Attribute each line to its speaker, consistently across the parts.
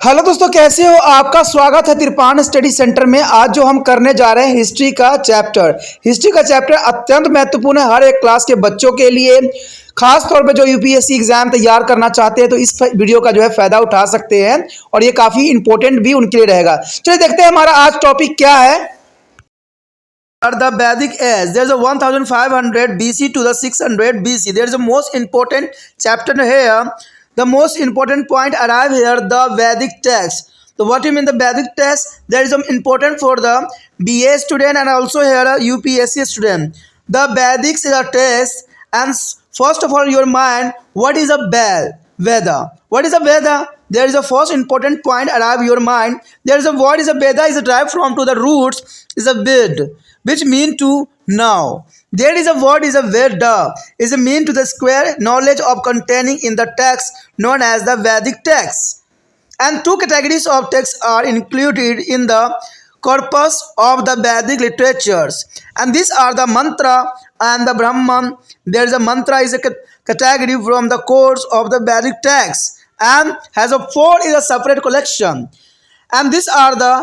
Speaker 1: Hello दोस्तों, कैसे हो? आपका स्वागत है तिरपान स्टडी सेंटर में। आज जो हम करने जा रहे हैं हिस्ट्री का चैप्टर अत्यंत महत्वपूर्ण है हर एक क्लास के बच्चों के लिए। खास तौर पे जो यूपीएससी एग्जाम तैयार करना चाहते हैं तो इस वीडियो का जो है फायदा उठा सकते हैं और ये काफी इंपॉर्टेंट भी उनके लिए रहेगा। चलिए देखते हैं हमारा आज टॉपिक क्या है। The Vedic age, there is a 1500 BC to the 600 BC. There is a most important chapter here. The most important point arrive here, the Vedic text. So what do you mean the Vedic text? There is some important for the BA student and also here a UPSC student. The Vedics is a text, and first of all your mind, what is a Veda? What is a Veda? There is a first important point arrive your mind. There is a what is a Veda is derived from to the roots is a Ved, which mean to know. There is a word is a Veda is a mean to the square knowledge of containing in the text known as the Vedic text. And two categories of texts are included in the corpus of the Vedic literatures, and these are the mantra and the Brahman. There is a mantra is a category from the course of the Vedic text and has a four is a separate collection, and these are the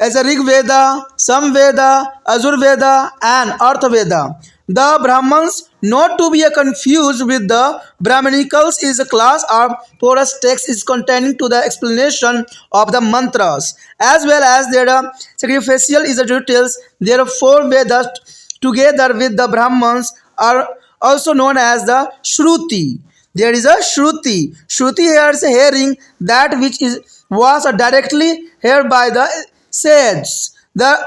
Speaker 1: as a Rig Veda, Samveda, Ajurveda, and Arthaveda. The Brahmans, not to be confused with the Brahmanicals, is a class of porous text is containing to the explanation of the mantras, as well as their sacrificial is the details. There are four Vedas together with the Brahmans are also known as the Shruti. There is a Shruti. Shruti here is hearing that which is was directly heard by the sages. The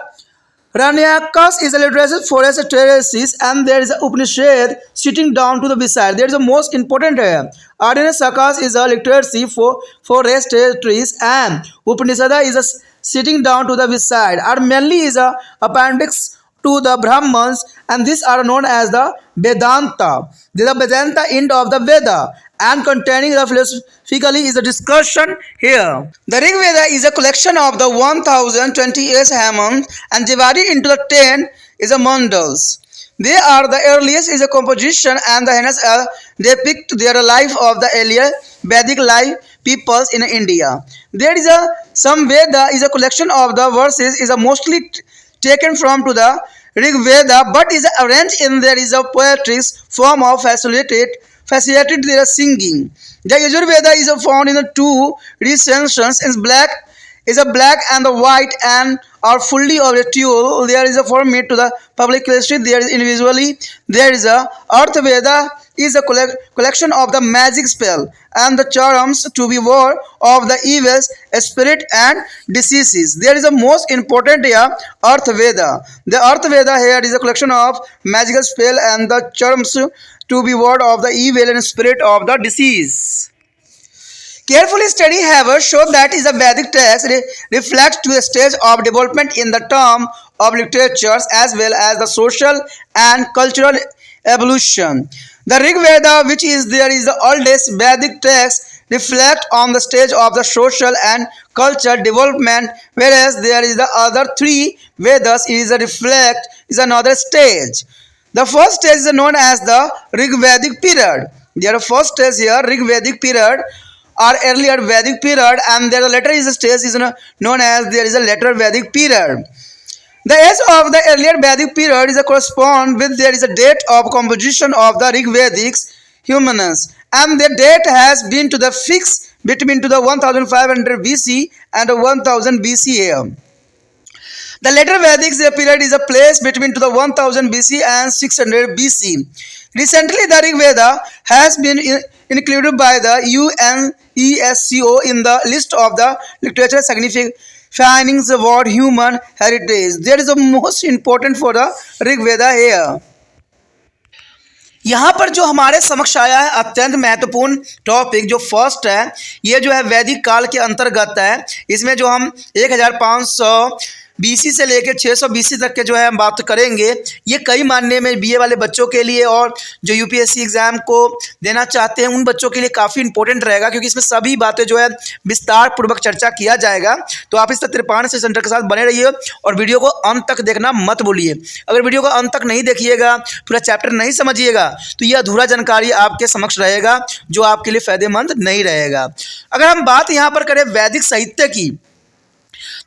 Speaker 1: Ranyakas is a literature forest terraces, and there is a Upanishad sitting down to the beside. There is a most important here. Adina Sakas is a literacy for forest trees, and Upanishad is a sitting down to the beside. Are mainly is a appendix to the Brahmans, and these are known as the Vedanta. The Vedanta end of the Veda and containing the philosophically is a discussion here. The Rig Veda is a collection of the 1028 hymns and divided into the 10 is a mandals. They are the earliest is a composition and the hence depict their life of the earlier Vedic life peoples in India. There is a some Veda is a collection of the verses is a mostly taken from to the Rig Veda, but is arranged in there is a poetry form of facilitated their singing. The Yajurveda is found in the two recensions in black is a black and the white and are fully of a tulle. There is a format to the public history. There is individually there is a Artha Veda is a collection of the magic spell and the charms to be wore of the evil spirit and diseases. There is a most important here Artha Veda. The Artha Veda here is a collection of magical spell and the charms to be word of the evil and spirit of the disease. Carefully study however show that is a Vedic text reflects to the stage of development in the term of literatures as well as the social and cultural evolution. The Rig Veda, which is there is the oldest Vedic text, reflect on the stage of the social and cultural development, whereas there is the other three Vedas is a reflect is another stage. The first stage is known as the Rig Vedic period. There are first stage here Rig Vedic period or earlier Vedic period, and there the later is a stage is known as there is a later Vedic period. The age of the earlier Vedic period is a correspond with there is a date of composition of the Rig Vedic humans, and the date has been to the fixed between to the 1500 BC and 1000 BC here. The later Vedic period is a place between to the 1000 BC and 600 BC. Recently, the Rig Veda has been included by the UNESCO in the list of the literature signifying the word human heritage. There is a most important for the Rig Veda here. यहाँ पर जो हमारे समक्ष आया है अत्यंत महत्वपूर्ण topic जो फर्स्ट है, ये जो है वैदिक काल के अंतर्गत है। इसमें जो हम 1500 BC से लेकर 600 BC तक के जो है हम बात करेंगे। ये कई मानने में BA वाले बच्चों के लिए और जो UPSC एग्ज़ाम को देना चाहते हैं उन बच्चों के लिए काफ़ी इंपॉर्टेंट रहेगा, क्योंकि इसमें सभी बातें जो है विस्तार पूर्वक चर्चा किया जाएगा। तो आप इस तिरपान स्टडी सेंटर के साथ बने रहिए और वीडियो को अंत तक देखना मत भूलिए। अगर वीडियो को अंत तक नहीं देखिएगा, पूरा चैप्टर नहीं समझिएगा, तो यह अधूरा जानकारी आपके समक्ष रहेगा, जो आपके लिए फ़ायदेमंद नहीं रहेगा। अगर हम बात यहाँ पर करें वैदिक साहित्य की,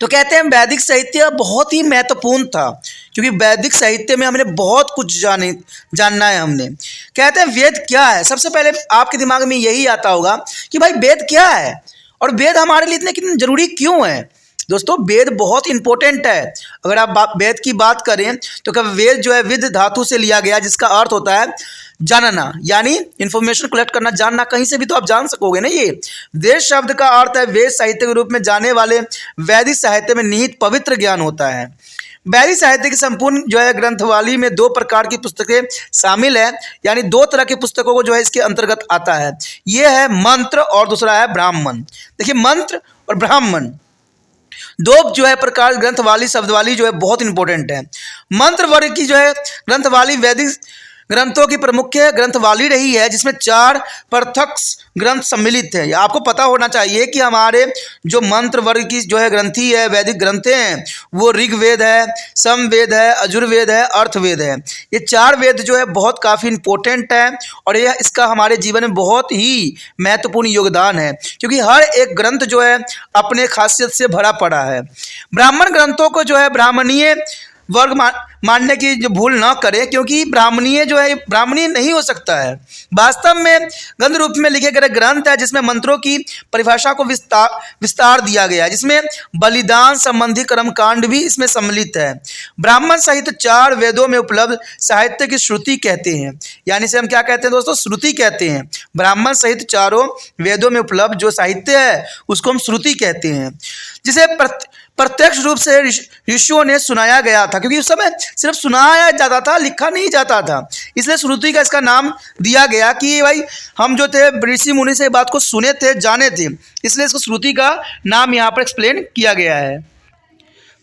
Speaker 1: तो कहते हैं वैदिक साहित्य बहुत ही महत्वपूर्ण था, क्योंकि वैदिक साहित्य में हमने बहुत कुछ जानना है। हमने कहते हैं वेद क्या है। सबसे पहले आपके दिमाग में यही आता होगा कि भाई वेद क्या है और वेद हमारे लिए इतने कितने जरूरी क्यों है। दोस्तों, वेद बहुत इंपॉर्टेंट है। अगर आप वेद की बात करें तो क्या वेद जो है विद धातु से लिया गया, जिसका अर्थ होता है जानना, यानी इंफॉर्मेशन कलेक्ट करना, जानना। कहीं से भी तो आप जान सकोगे ना। ये वेद शब्द का अर्थ है वेद साहित्य के रूप में जाने वाले वैदिक साहित्य में निहित पवित्र ज्ञान होता है। वैदिक साहित्य की संपूर्ण जो है ग्रंथवाली में 2 प्रकार की पुस्तकें शामिल है, यानी 2 तरह की पुस्तकों को जो है इसके अंतर्गत आता है। ये है मंत्र और दूसरा है ब्राह्मण। देखिए, मंत्र और ब्राह्मण 2 जो है प्रकार ग्रंथवाली शब्दवाली जो है बहुत इंपॉर्टेंट है। मंत्र वर्ग की जो है ग्रंथवाली वैदिक ग्रंथों की प्रमुख ग्रंथवाली रही है, जिसमें 4 पृथक ग्रंथ सम्मिलित है। आपको पता होना चाहिए कि हमारे जो मंत्र वर्ग की जो है ग्रंथी है, वैदिक ग्रंथें हैं, वो ऋग्वेद है, समवेद है, यजुर्वेद है, अर्थवेद है। ये 4 वेद जो है बहुत काफ़ी इंपॉर्टेंट है और यह इसका हमारे जीवन में बहुत ही महत्वपूर्ण योगदान है, क्योंकि हर एक ग्रंथ जो है अपने खासियत से भरा पड़ा है। ब्राह्मण ग्रंथों को जो है ब्राह्मणीय वर्ग मानने की जो भूल ना करें, क्योंकि ब्राह्मणीय जो है ब्राह्मणीय नहीं हो सकता है। वास्तव में गद्य रूप में लिखे गए ग्रंथ है, जिसमें मंत्रों की परिभाषा को विस्तार दिया गया है, जिसमें बलिदान संबंधी कर्मकांड भी इसमें सम्मिलित है। ब्राह्मण सहित 4 वेदों में उपलब्ध साहित्य की श्रुति कहते हैं, यानी इसे हम क्या कहते हैं दोस्तों? श्रुति कहते हैं। ब्राह्मण सहित 4 वेदों में उपलब्ध जो साहित्य है उसको हम श्रुति कहते हैं, जिसे प्रत्यक्ष रूप से ऋषियों ने सुनाया गया था, क्योंकि उस समय सिर्फ सुनाया जाता था, लिखा नहीं जाता था। इसलिए श्रुति का इसका नाम दिया गया कि भाई हम जो थे ऋषि मुनि से बात को सुने थे, जाने थे, इसलिए इसको श्रुति का नाम यहाँ पर एक्सप्लेन किया गया है।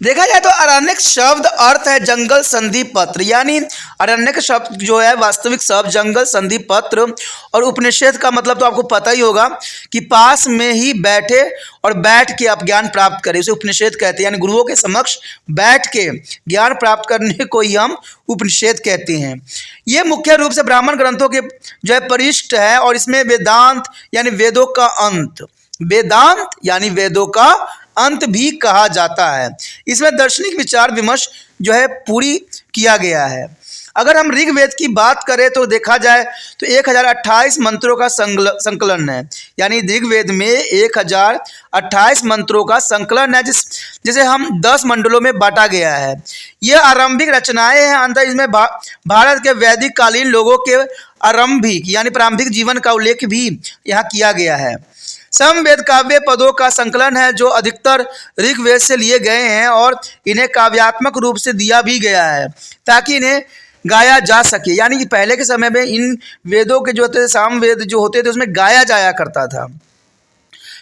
Speaker 1: देखा जाए तो अरण्यक शब्द अर्थ है जंगल संधि पत्र, यानी अरण्यक शब्द जो है वास्तविक शब्द जंगल संधि पत्र, और उपनिषद का मतलब तो आपको पता ही होगा कि पास में ही बैठे और बैठ के आप ज्ञान प्राप्त करें, उसे उपनिषद कहते हैं। यानी गुरुओं के समक्ष बैठ के ज्ञान प्राप्त करने को ही हम उपनिषद कहते हैं। ये मुख्य रूप से ब्राह्मण ग्रंथों के जो है परिष्ठ है, और इसमें वेदांत यानी वेदों का अंत, वेदांत यानी वेदों का अंत भी कहा जाता है। इसमें दार्शनिक विचार विमर्श जो है पूरी किया गया है। अगर हम ऋग्वेद की बात करें तो देखा जाए तो 1028 मंत्रों का संकलन है, यानी ऋग्वेद में 1028 मंत्रों का संकलन है, जिसे हम 10 मंडलों में बांटा गया है। ये आरंभिक रचनाएं हैं। अंदर इसमें भारत के वैदिक कालीन लोगों के आरंभिक यानी प्रारंभिक जीवन का उल्लेख भी यहाँ किया गया है। समवेद काव्य पदों का संकलन है, जो अधिकतर ऋग्वेद से लिए गए हैं और इन्हें काव्यात्मक रूप से दिया भी गया है ताकि इन्हें गाया जा सके। यानी कि पहले के समय में इन वेदों के जो होते सामवेद जो होते थे उसमें गाया जाया करता था।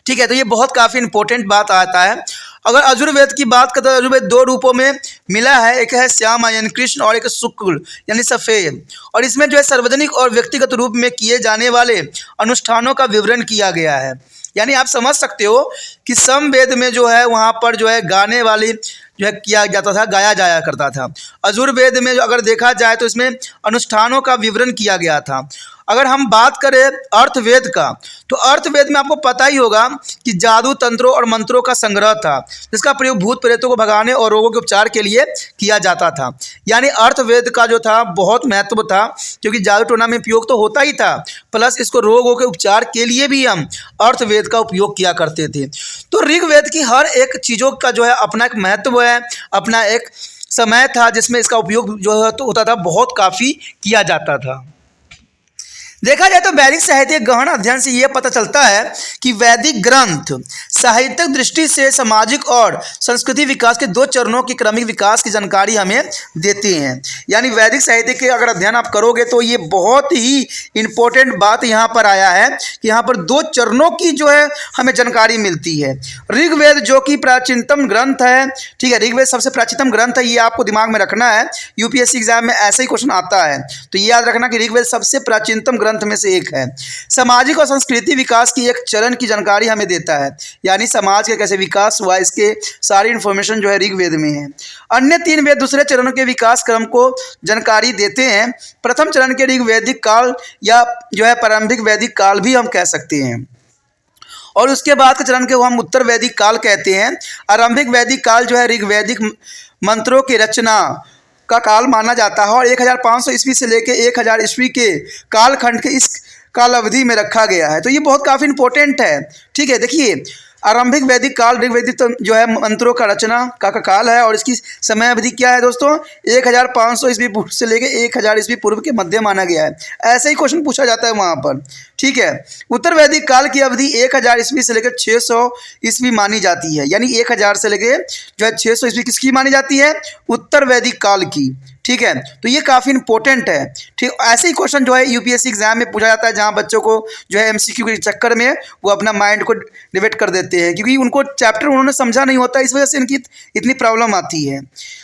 Speaker 1: ठीक है, तो ये बहुत काफ़ी इंपॉर्टेंट बात आता है। अगर यजुर्वेद की बात करें तो यजुर्वेद 2 रूपों में मिला है, एक है श्याम यानी कृष्ण और एक शुक्ल यानी सफ़ेद, और इसमें जो है सार्वजनिक और व्यक्तिगत रूप में किए जाने वाले अनुष्ठानों का विवरण किया गया है। यानी आप समझ सकते हो कि समवेद में जो है वहाँ पर जो है गाने वाली जो है किया जाता था, गाया जाया करता था। यजुर्वेद में अगर देखा जाए तो इसमें अनुष्ठानों का विवरण किया गया था। अगर हम बात करें अर्थवेद का, तो अर्थवेद में आपको पता ही होगा कि जादू तंत्रों और मंत्रों का संग्रह था, जिसका प्रयोग भूत प्रेतों को भगाने और रोगों के उपचार के लिए किया जाता था। यानी अर्थवेद का जो था बहुत महत्व था, क्योंकि जादू टोना में उपयोग तो होता ही था, प्लस इसको रोगों के उपचार के लिए भी हम अर्थवेद का उपयोग किया करते थे। तो ऋग्वेद की हर एक चीज़ों का जो है अपना एक महत्व है, अपना एक समय था जिसमें इसका उपयोग जो है तो होता था, बहुत काफ़ी किया जाता था। देखा जाए तो वैदिक साहित्य के गहन अध्ययन से यह पता चलता है कि वैदिक ग्रंथ साहित्यिक दृष्टि से सामाजिक और संस्कृति विकास के दो चरणों के क्रमिक विकास की जानकारी हमें देते हैं। यानी वैदिक साहित्य के अगर अध्ययन आप करोगे तो ये बहुत ही इंपॉर्टेंट बात यहाँ पर आया है कि यहाँ पर दो चरणों की जो है हमें जानकारी मिलती है। ऋग्वेद जो कि प्राचीनतम ग्रंथ है, ठीक है, ऋग्वेद सबसे प्राचीनतम ग्रंथ है, ये आपको दिमाग में रखना है, यूपीएससी एग्जाम में ऐसा ही क्वेश्चन आता है, तो ये याद रखना कि ऋग्वेद सबसे प्राचीनतम ग्रंथ में से एक है। सामाजिक और संस्कृति विकास की एक चरण की जानकारी हमें देता है, यानी समाज के कैसे विकास हुआ इसके सारी इंफॉर्मेशन जो है ऋग्वेद में है। अन्य तीन वेद दूसरे चरण के विकास क्रम को जानकारी देते हैं। प्रथम चरण के ऋग्वैदिक काल या जो है प्रारंभिक वैदिक काल भी हम कह सकते हैं, और उसके बाद के चरण के हम उत्तर वैदिक काल कहते हैं। आरंभिक वैदिक काल जो है ऋग्वैदिक मंत्रों की रचना का काल माना जाता है और 1500 ईस्वी से लेकर 1000 ईस्वी के कालखंड के इस काल अवधि में रखा गया है। तो ये बहुत काफ़ी इंपॉर्टेंट है, ठीक है। देखिए, आरंभिक वैदिक काल ऋग्वैदिक जो है मंत्रों का रचना का काल है और इसकी समय अवधि क्या है दोस्तों, 1500 ईस्वी पूर्व से लेकर 1000 ईस्वी पूर्व के मध्य माना गया है। ऐसे ही क्वेश्चन पूछा जाता है वहाँ पर, ठीक है। उत्तर वैदिक काल की अवधि 1000 ईस्वी से लेकर 600 ईस्वी मानी जाती है, यानी 1000 से लेकर जो है 600 ईस्वी किसकी मानी जाती है, उत्तर वैदिक काल की, ठीक है। तो ये काफ़ी इंपॉर्टेंट है, ठीक। ऐसे ही क्वेश्चन जो है यूपीएससी एग्जाम में पूछा जाता है, जहाँ बच्चों को जो है एमसीक्यू के चक्कर में वो अपना माइंड को डिवेट कर देते हैं, क्योंकि उनको चैप्टर उन्होंने समझा नहीं होता, इस वजह से इनकी इतनी प्रॉब्लम आती है।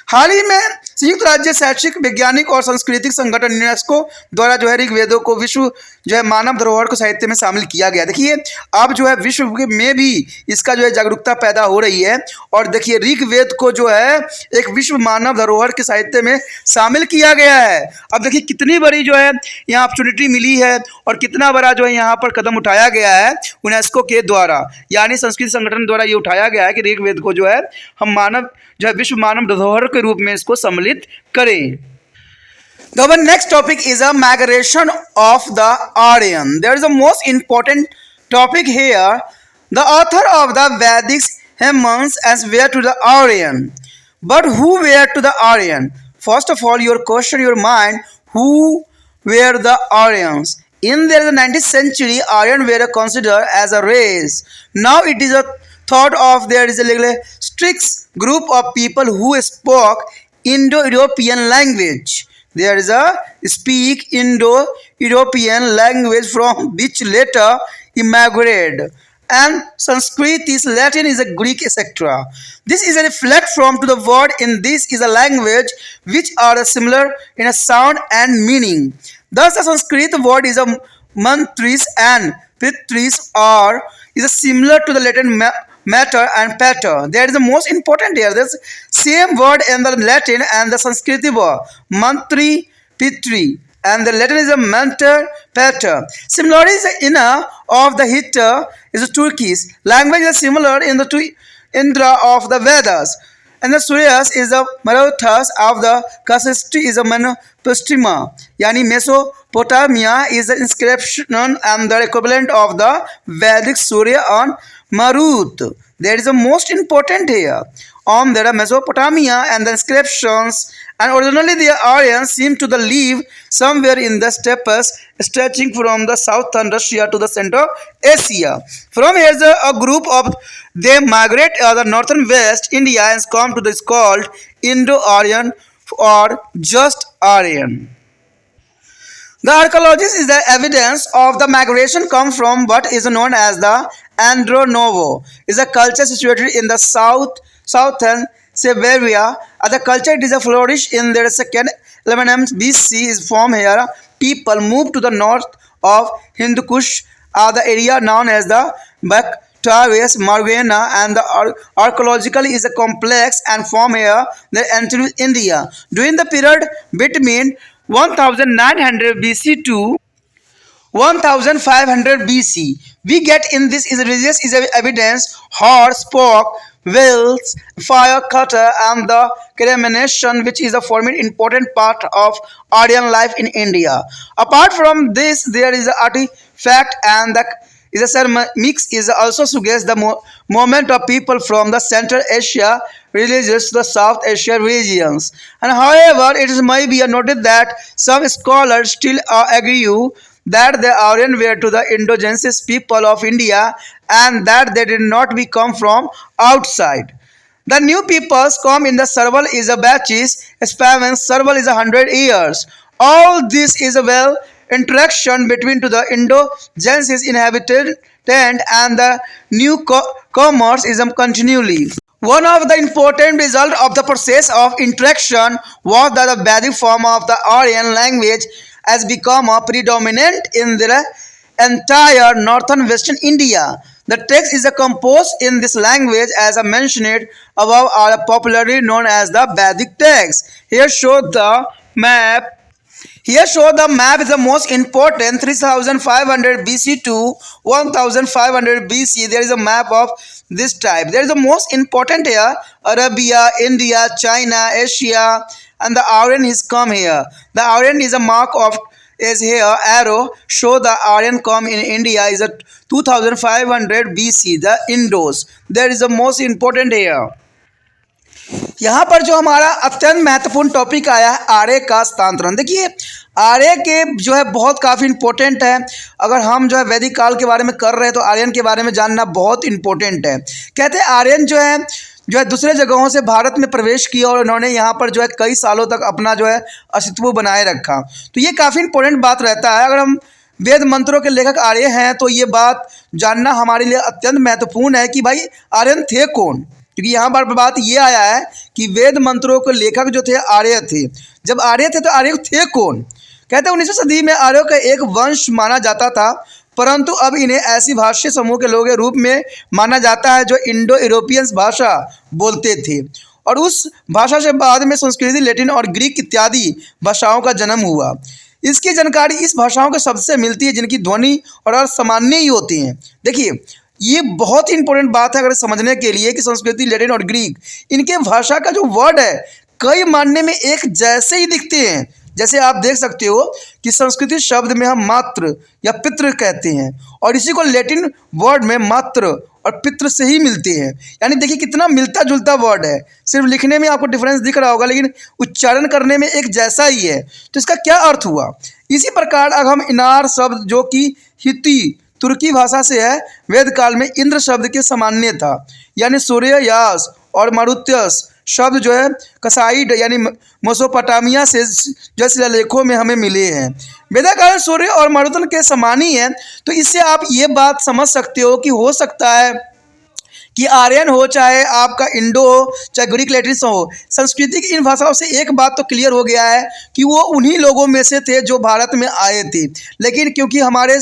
Speaker 1: हाल ही में संयुक्त राज्य शैक्षिक वैज्ञानिक और सांस्कृतिक संगठन यूनेस्को द्वारा जो है ऋग्वेदों को विश्व जो है मानव धरोहर को साहित्य में शामिल किया गया। देखिए, अब जो है विश्व में भी इसका जो है जागरूकता पैदा हो रही है, और देखिए ऋग्वेद को जो है एक विश्व मानव धरोहर के साहित्य में शामिल किया गया है। अब देखिए कितनी बड़ी जो है यहाँ अपॉर्चुनिटी मिली है और कितना बड़ा जो है यहाँ पर कदम उठाया गया है यूनेस्को के द्वारा, यानी संस्कृति संगठन द्वारा ये उठाया गया है कि ऋग्वेद को जो है हम मानव जो है विश्व मानव धरोहर के रूप में इसको सम्मिलित करें। The next topic is a migration of the Aryan. There is a most important topic here. The author of the Vedic hymns as were to the Aryan. But who were to the Aryan? First of all, your question, your mind, who were the Aryans? In the 19th century, Aryan were considered as a race. Now it is a thought of there is a strict group of people who spoke Indo-European language. There is a speak Indo-European language from which later immigrated, and Sanskrit is Latin, is a Greek, etc. This is a reflect from to the word in this is a language which are similar in a sound and meaning. Thus, the Sanskrit word is a mantris and pitris or is a similar to the Latin matter and pater. That is the most important here. There's same word in the Latin and the Sanskrit word mantri pitri, and the Latin is a mentor pater. Similarly, the inner of the Hittite is a Turkish language is similar in the to Indra of the Vedas, and the Suryas is the Marathas of the Kasishti is a Manopustima. Yani Mesopotamia is the inscription and the equivalent of the Vedic Surya on Marut. That is the most important here. On there are Mesopotamia and the inscriptions, and originally the Aryans seem to live somewhere in the steppes stretching from the southern Russia to the Central Asia. From here a group of they migrate the northern west India and come to this called Indo-Aryan or just Aryan. The archaeologist is the evidence of the migration come from what is known as the Andronovo. Is a culture situated in the southern Siberia. The culture is a flourish in the second 11 BC is from here. People moved to the north of Hindu Kush, the area known as the Bactrians, Margana, and the archaeologically is a complex and from here they entered India. During the period between 1900 BC to 1500 BC, we get in this is religious is evidence horse, pork, wheels, fire cutter, and the cremation, which is a forming important part of Aryan life in India. Apart from this, there is an artifact and the is a ceramics is also suggests the movement of people from the Central Asia religions to the South Asia regions. And however, it is may be noted that some scholars still agree that the Aryan were to the indigenous people of India and that they did not be come from outside. The new peoples come in the serval is a batches, span serval is 100 years. All this is a well interaction between to the Indo-Genesis inhabitant and the new commerce is continually. One of the important results of the process of interaction was that the Vedic form of the Aryan language has become a predominant in the entire northern western India. The text is composed in this language as I mentioned above are popularly known as the Vedic text. Here show the map. Here show the map is the most important 3500 BC to 1500 BC. There is a map of this type. There is the most important here Arabia, India, China, Asia, and the Aryan is come here. The Aryan is a mark of is here arrow show the Aryan come in India is a 2500 BC. The Indos. There is the most important here. यहाँ पर जो हमारा अत्यंत महत्वपूर्ण topic आया है आर्य का हस्तांतरण। देखिए आर्य के जो है बहुत काफ़ी इंपॉर्टेंट है। अगर हम जो है वैदिक काल के बारे में कर रहे हैं तो आर्यन के बारे में जानना बहुत इंपॉर्टेंट है। कहते हैं आर्यन जो है दूसरे जगहों से भारत में प्रवेश किया और उन्होंने यहाँ पर जो है कई सालों तक अपना जो है अस्तित्व बनाए रखा। तो ये काफ़ी इंपॉर्टेंट बात रहता है। अगर हम वेद मंत्रों के लेखक आर्य हैं तो ये बात जानना हमारे लिए अत्यंत महत्वपूर्ण है कि भाई आर्यन थे कौन, क्योंकि यहाँ पर बात ये आया है कि वेद मंत्रों के लेखक जो थे आर्य थे। जब आर्य थे तो आर्य थे कौन? कहते हैं 19वीं सदी में आर्यों का एक वंश माना जाता था, परंतु अब इन्हें ऐसी भाषी समूह के लोगों के रूप में माना जाता है जो इंडो यूरोपियंस भाषा बोलते थे और उस भाषा से बाद में संस्कृत, लैटिन और ग्रीक इत्यादि भाषाओं का जन्म हुआ। इसकी जानकारी इस भाषाओं के शब्द से मिलती है जिनकी ध्वनि और अर्थ सामान्य ही होती हैं। देखिए ये बहुत ही इंपॉर्टेंट बात है अगर समझने के लिए कि संस्कृति, लैटिन और ग्रीक इनके भाषा का जो वर्ड है कई मानने में एक जैसे ही दिखते हैं। जैसे आप देख सकते हो कि संस्कृत शब्द में हम मात्र या पितृ कहते हैं और इसी को लैटिन वर्ड में मात्र और पितृ से ही मिलते हैं। यानी देखिए कितना मिलता जुलता वर्ड है। सिर्फ लिखने में आपको डिफरेंस दिख रहा होगा लेकिन उच्चारण करने में एक जैसा ही है। तो इसका क्या अर्थ हुआ? इसी प्रकार अगर हम इनार शब्द जो कि हित्ती तुर्की भाषा से है, वेद काल में इंद्र शब्द के सामान्य था, यानी सूर्य यास और मारुत्यस शब्द जो है कसाइड यानी मेसोपोटामिया से जो शिलालेखों में हमें मिले हैं। वेदाकाल सूर्य और मारुतन के समान ही है। तो इससे आप ये बात समझ सकते हो कि हो सकता है कि आर्यन हो चाहे आपका इंडो हो चाहे ग्रीक लैटिन हो, संस्कृति की इन भाषाओं से एक बात तो क्लियर हो गया है कि वो उन्हीं लोगों में से थे जो भारत में आए थे। लेकिन क्योंकि हमारे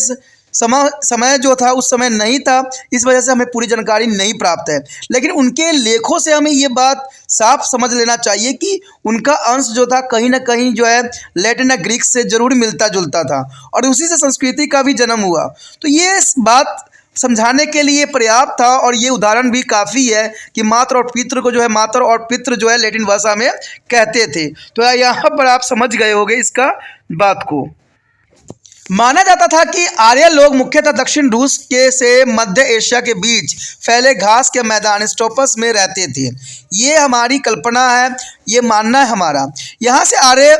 Speaker 1: समय जो था उस समय नहीं था, इस वजह से हमें पूरी जानकारी नहीं प्राप्त है। लेकिन उनके लेखों से हमें ये बात साफ समझ लेना चाहिए कि उनका अंश जो था कहीं ना कहीं जो है लैटिन या ग्रीक से जरूर मिलता जुलता था और उसी से संस्कृति का भी जन्म हुआ। तो ये बात समझाने के लिए पर्याप्त था और ये उदाहरण भी काफ़ी है कि मात्र और पितृ को जो है मात्र और पितृ जो है लैटिन भाषा में कहते थे। तो यहाँ पर आप समझ गए होंगे इसका बात को। माना जाता था कि आर्य लोग मुख्यतः दक्षिण रूस के से मध्य एशिया के बीच फैले घास के मैदान स्टोपस में रहते थे। ये हमारी कल्पना है, ये मानना है हमारा। यहाँ से आर्य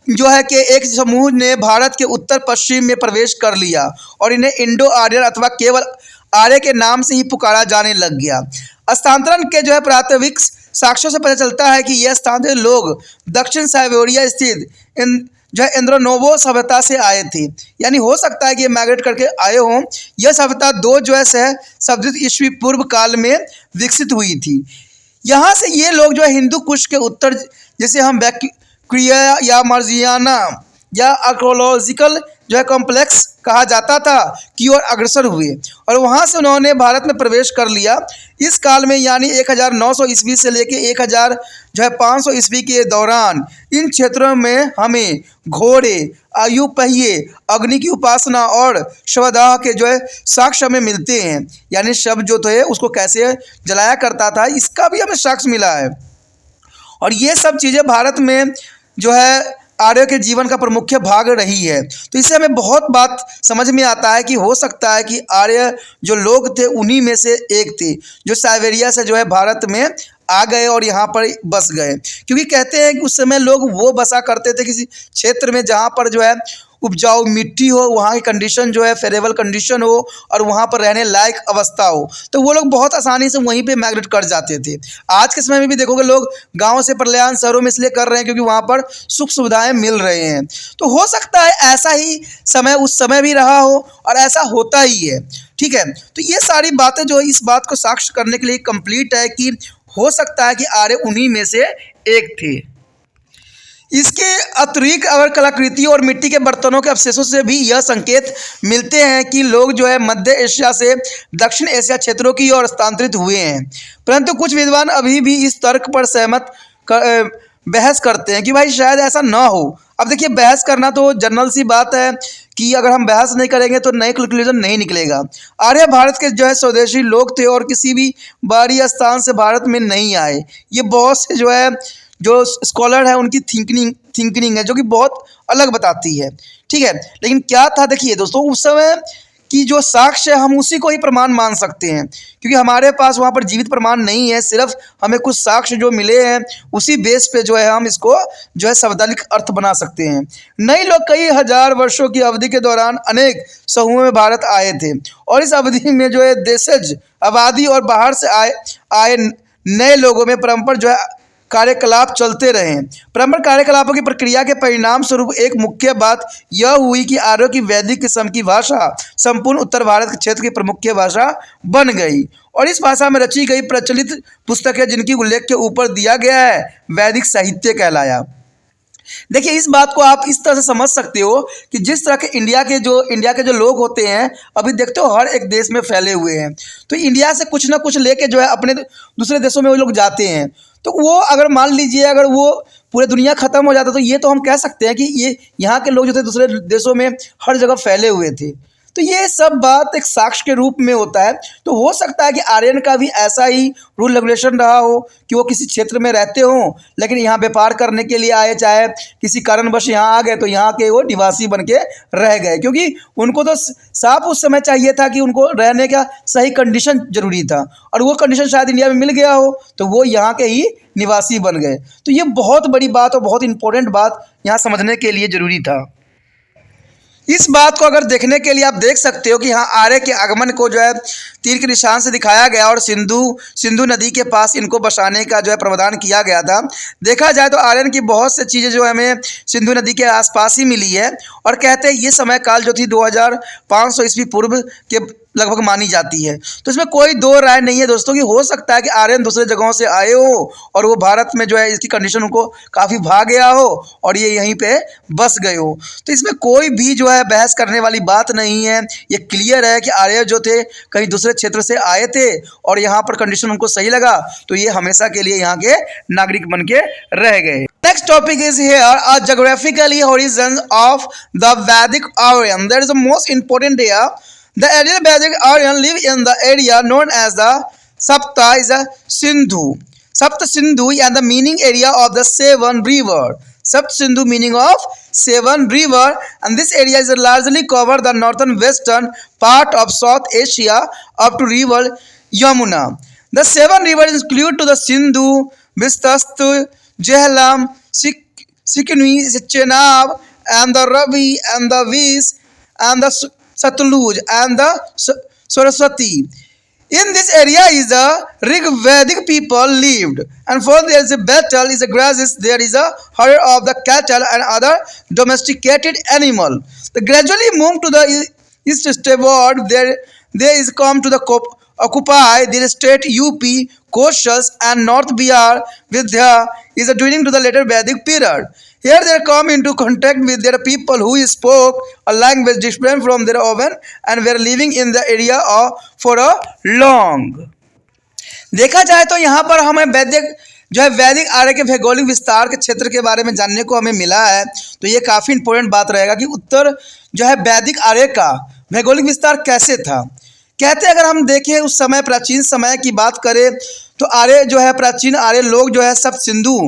Speaker 1: जो है कि एक समूह ने भारत के उत्तर पश्चिम में प्रवेश कर लिया और इन्हें इंडो आर्यन अथवा केवल आर्य के नाम से ही पुकारा जाने लग गया। हस्तांतरण के जो है प्राथमिक साक्ष्यों से पता चलता है कि यह स्थानीय लोग दक्षिण साइबेरिया स्थित जो है इंद्रोनोवो सभ्यता से आए थे। यानी हो सकता है कि ये माइग्रेट करके आए हों। यह सभ्यता 2 जो है शताब्दी ईस्वी पूर्व काल में विकसित हुई थी। यहाँ से ये लोग जो है हिंदू कुश के उत्तर जिसे हम बैक्ट्रिया या मर्जियाना या आर्कोलॉजिकल जो है कॉम्प्लेक्स कहा जाता था की ओर अग्रसर हुए और वहाँ से उन्होंने भारत में प्रवेश कर लिया। इस काल में यानी 1900 ईस्वी से लेकर 1500 ईस्वी के दौरान इन क्षेत्रों में हमें घोड़े, आयु पहिए, अग्नि की उपासना और शवदाह के जो है साक्ष्य हमें मिलते हैं। यानी शव जो थे उसको कैसे जलाया करता था इसका भी हमें साक्ष्य मिला है। और ये सब चीज़ें भारत में जो है आर्य के जीवन का प्रमुख भाग रही है। तो इससे हमें बहुत बात समझ में आता है कि हो सकता है कि आर्य जो लोग थे उन्हीं में से एक थे जो साइबेरिया से जो है भारत में आ गए और यहाँ पर बस गए। क्योंकि कहते हैं कि उस समय लोग वो बसा करते थे किसी क्षेत्र में जहाँ पर जो है उपजाऊ मिट्टी हो, वहाँ की कंडीशन जो है फेवरेबल कंडीशन हो और वहाँ पर रहने लायक अवस्था हो, तो वो लोग बहुत आसानी से वहीं पे माइग्रेट कर जाते थे। आज के समय में भी देखोगे लोग गाँव से पलायन शहरों में इसलिए कर रहे हैं क्योंकि वहाँ पर सुख सुविधाएं मिल रहे हैं। तो हो सकता है ऐसा ही समय उस समय भी रहा हो और ऐसा होता ही है। ठीक है, तो ये सारी बातें जो इस बात को साक्ष्य करने के लिए कंप्लीट है कि हो सकता है कि आर्य उन्हीं में से एक थे। इसके अतिरिक्त अगर कलाकृति और मिट्टी के बर्तनों के अवशेषों से भी यह संकेत मिलते हैं कि लोग जो है मध्य एशिया से दक्षिण एशिया क्षेत्रों की ओर स्थानांतरित हुए हैं। परंतु कुछ विद्वान अभी भी इस तर्क पर बहस करते हैं कि भाई शायद ऐसा ना हो। अब देखिए, बहस करना तो जनरल सी बात है कि अगर हम बहस नहीं करेंगे तो नई कंक्लूजन नहीं निकलेगा। आर्य भारत के जो है स्वदेशी लोग थे और किसी भी बाहरी स्थान से भारत में नहीं आए। ये बहुत से जो है जो स्कॉलर है उनकी थिंकिंग है जो कि बहुत अलग बताती है। ठीक है, लेकिन क्या था, देखिए दोस्तों, उस समय की जो साक्ष्य है हम उसी को ही प्रमाण मान सकते हैं क्योंकि हमारे पास वहाँ पर जीवित प्रमाण नहीं है। सिर्फ हमें कुछ साक्ष्य जो मिले हैं उसी बेस पे जो है हम इसको जो है शब्दालिक अर्थ बना सकते हैं। नए लोग कई हजार वर्षों की अवधि के दौरान अनेक समूहों में भारत आए थे और इस अवधि में जो है देशज आबादी और बाहर से आए नए लोगों में परंपरा जो है कार्यकलाप चलते रहे। परंपरा कार्यकलापों की प्रक्रिया के परिणाम स्वरूप एक मुख्य बात यह हुई कि आर्यों की वैदिक किस्म की भाषा संपूर्ण उत्तर भारत के क्षेत्र की प्रमुख भाषा बन गई और इस भाषा में रची गई प्रचलित पुस्तकें जिनकी उल्लेख के ऊपर दिया गया है वैदिक साहित्य कहलाया। देखिए, इस बात को आप इस तरह से समझ सकते हो कि जिस तरह के इंडिया के जो लोग होते हैं अभी देखते हो हर एक देश में फैले हुए हैं, तो इंडिया से कुछ ना कुछ लेके जो है अपने दूसरे देशों में वो लोग जाते हैं। तो वो अगर मान लीजिए अगर वो पूरे दुनिया ख़त्म हो जाता तो ये तो हम कह सकते हैं कि ये यहाँ के लोग जो थे दूसरे देशों में हर जगह फैले हुए थे। तो ये सब बात एक साक्ष्य के रूप में होता है। तो हो सकता है कि आर्यन का भी ऐसा ही रूल रेगुलेशन रहा हो कि वो किसी क्षेत्र में रहते हों लेकिन यहाँ व्यापार करने के लिए आए, चाहे किसी कारणवश यहाँ आ गए तो यहाँ के वो निवासी बन के रह गए क्योंकि उनको तो साफ उस समय चाहिए था कि उनको रहने का सही कंडीशन जरूरी था और वो कंडीशन शायद इंडिया में मिल गया हो तो वो यहाँ के ही निवासी बन गए। तो ये बहुत बड़ी बात और बहुत इंपॉर्टेंट बात यहाँ समझने के लिए ज़रूरी था। इस बात को अगर देखने के लिए आप देख सकते हो कि यहाँ आर्य के आगमन को जो है तीर के निशान से दिखाया गया और सिंधु नदी के पास इनको बसाने का जो है प्रावधान किया गया था। देखा जाए तो आर्यन की बहुत सी चीज़ें जो हमें सिंधु नदी के आसपास ही मिली है और कहते हैं ये समय काल जो थी 2500 ईस्वी पूर्व के लगभग मानी जाती है। तो इसमें कोई दो राय नहीं है दोस्तों कि हो सकता है कि आर्यन दूसरे जगहों से आए हो और वो भारत में जो है इसकी कंडीशन उनको काफ़ी भा गया हो और ये यहीं पे बस गए हो। तो इसमें कोई भी जो है बहस करने वाली बात नहीं है। ये क्लियर है कि आर्य जो थे कहीं दूसरे क्षेत्र से आए थे और यहाँ पर कंडीशन उनको सही लगा तो ये हमेशा के लिए यहाँ के नागरिक बन के रह गए। Next topic is here a geographically horizon of the Vedic Aryan. That is the most important here. The earlier Vedic Aryan live in the area known as the Sapta is a Sindhu. Sapta Sindhu and the meaning area of the Seven River. Sapta Sindhu meaning of Seven River, and this area is largely cover the northern western part of South Asia up to river Yamuna. The seven rivers include to the Sindhu, Vistastu, Jhelum, Sikni, Chenab, and the Ravi, and the Vis, and the Satluj, and the Saraswati. In this area is the Rigvedic people lived, and for there is a battle is a grasses, there is a herd of the cattle and other domesticated animal. The gradually move to the east steward, there is come to the occupy the state UP, Koshas and North Bihar Vidya is during to the later Vedic period. Here they come into contact with their people who spoke a language different from their own and were living in the area for a long. देखा जाए तो यहाँ पर हमें वैदिक आर्य के भौगोलिक विस्तार के क्षेत्र के बारे में जानने को हमें मिला है। तो ये काफ़ी इंपॉर्टेंट बात रहेगा कि उत्तर जो है वैदिक आर्य का भौगोलिक विस्तार कैसे था। कहते अगर हम देखें उस समय प्राचीन समय की बात करें तो आर्य जो है प्राचीन आर्य लोग जो है सब सिंधु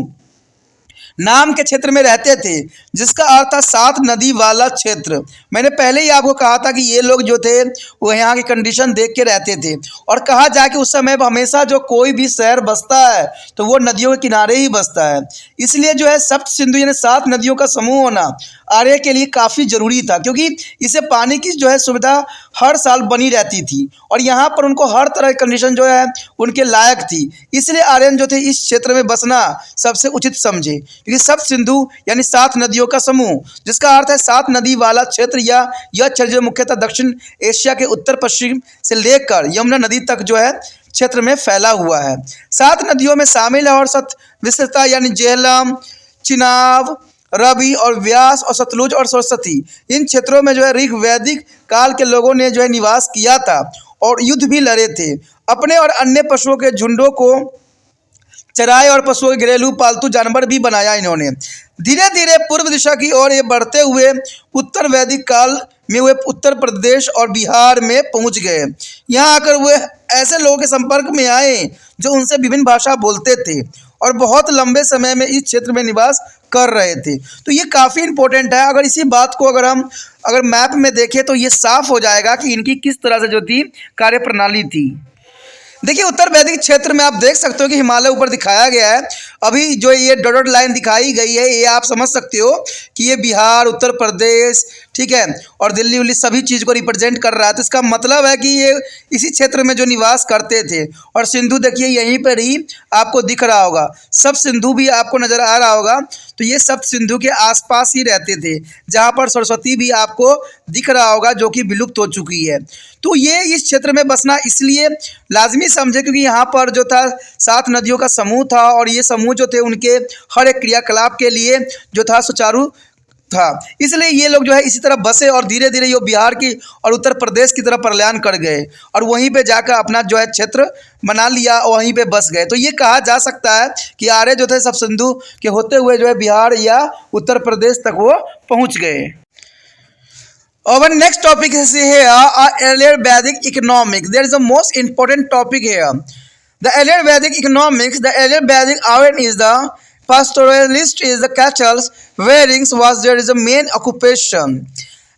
Speaker 1: नाम के क्षेत्र में रहते थे, जिसका अर्थ था 7 नदी वाला क्षेत्र। मैंने पहले ही आपको कहा था कि ये लोग जो थे वो यहाँ की कंडीशन देख के रहते थे, और कहा जाए कि उस समय हमेशा जो कोई भी शहर बसता है तो वो नदियों के किनारे ही बसता है। इसलिए जो है सप्त सिंधु यानी 7 नदियों का समूह होना आर्य के लिए काफ़ी ज़रूरी था, क्योंकि इससे पानी की जो है सुविधा हर साल बनी रहती थी और यहाँ पर उनको हर तरह की कंडीशन जो है उनके लायक थी। इसलिए आर्यन जो थे इस क्षेत्र में बसना सबसे उचित समझे, क्योंकि सप्त सिंधु यानी 7 नदियों का समूह, जिसका अर्थ है 7 नदी वाला क्षेत्र, या यह क्षेत्र जो मुख्यतः दक्षिण एशिया के उत्तर पश्चिम से लेकर यमुना नदी तक जो है क्षेत्र में फैला हुआ है। 7 नदियों में शामिल है और सत विस्तृता यानी झेलम, चिनाब, रवि और व्यास और सतलुज और सरस्वती, इन क्षेत्रों में जो है ऋग वैदिक काल के लोगों ने जो है निवास किया था और युद्ध भी लड़े थे। अपने और अन्य पशुओं के झुंडों को चराए और पशुओं के घरेलू पालतू जानवर भी बनाया इन्होंने। धीरे धीरे पूर्व दिशा की ओर ये बढ़ते हुए उत्तर वैदिक काल में वे उत्तर प्रदेश और बिहार में पहुंच गए। यहाँ आकर वे ऐसे लोगों के संपर्क में आए जो उनसे विभिन्न भाषा बोलते थे और बहुत लंबे समय में इस क्षेत्र में निवास कर रहे थे। तो ये काफ़ी इंपॉर्टेंट है। अगर इसी बात को अगर मैप में देखें तो ये साफ हो जाएगा कि इनकी किस तरह से जो थी कार्य प्रणाली थी। देखिए उत्तर वैदिक क्षेत्र में आप देख सकते हो कि हिमालय ऊपर दिखाया गया है। अभी जो ये डॉटेड लाइन दिखाई गई है ये आप समझ सकते हो कि ये बिहार, उत्तर प्रदेश, ठीक है, और दिल्ली उल्ली सभी चीज़ को रिप्रेजेंट कर रहा है। तो इसका मतलब है कि ये इसी क्षेत्र में जो निवास करते थे। और सिंधु देखिए यहीं पर ही आपको दिख रहा होगा, सब सिंधु भी आपको नज़र आ रहा होगा। तो ये सब सिंधु के आसपास ही रहते थे, जहाँ पर सरस्वती भी आपको दिख रहा होगा जो कि विलुप्त हो चुकी है। तो ये इस क्षेत्र में बसना इसलिए लाजमी समझे क्योंकि यहाँ पर जो था 7 नदियों का समूह था और ये समूह जो थे उनके हर एक क्रियाकलाप के लिए जो था सुचारू था। इसलिए ये लोग जो है इसी तरह बसे और धीरे धीरे ये बिहार की और उत्तर प्रदेश की तरफ पलायन कर गए और वहीं पे जाकर अपना जो है क्षेत्र बना लिया और वहीं पे बस गए। तो ये कहा जा सकता है कि आर्य जो थे सब सिंधु के होते हुए जो है बिहार या उत्तर प्रदेश तक वो पहुँच गए। Our next topic is here earlier Vedic economics. There is a most important topic here. The earlier Vedic economics, the earlier Vedic Aryan is the pastoralist, is the cattle rearing was there is a main occupation.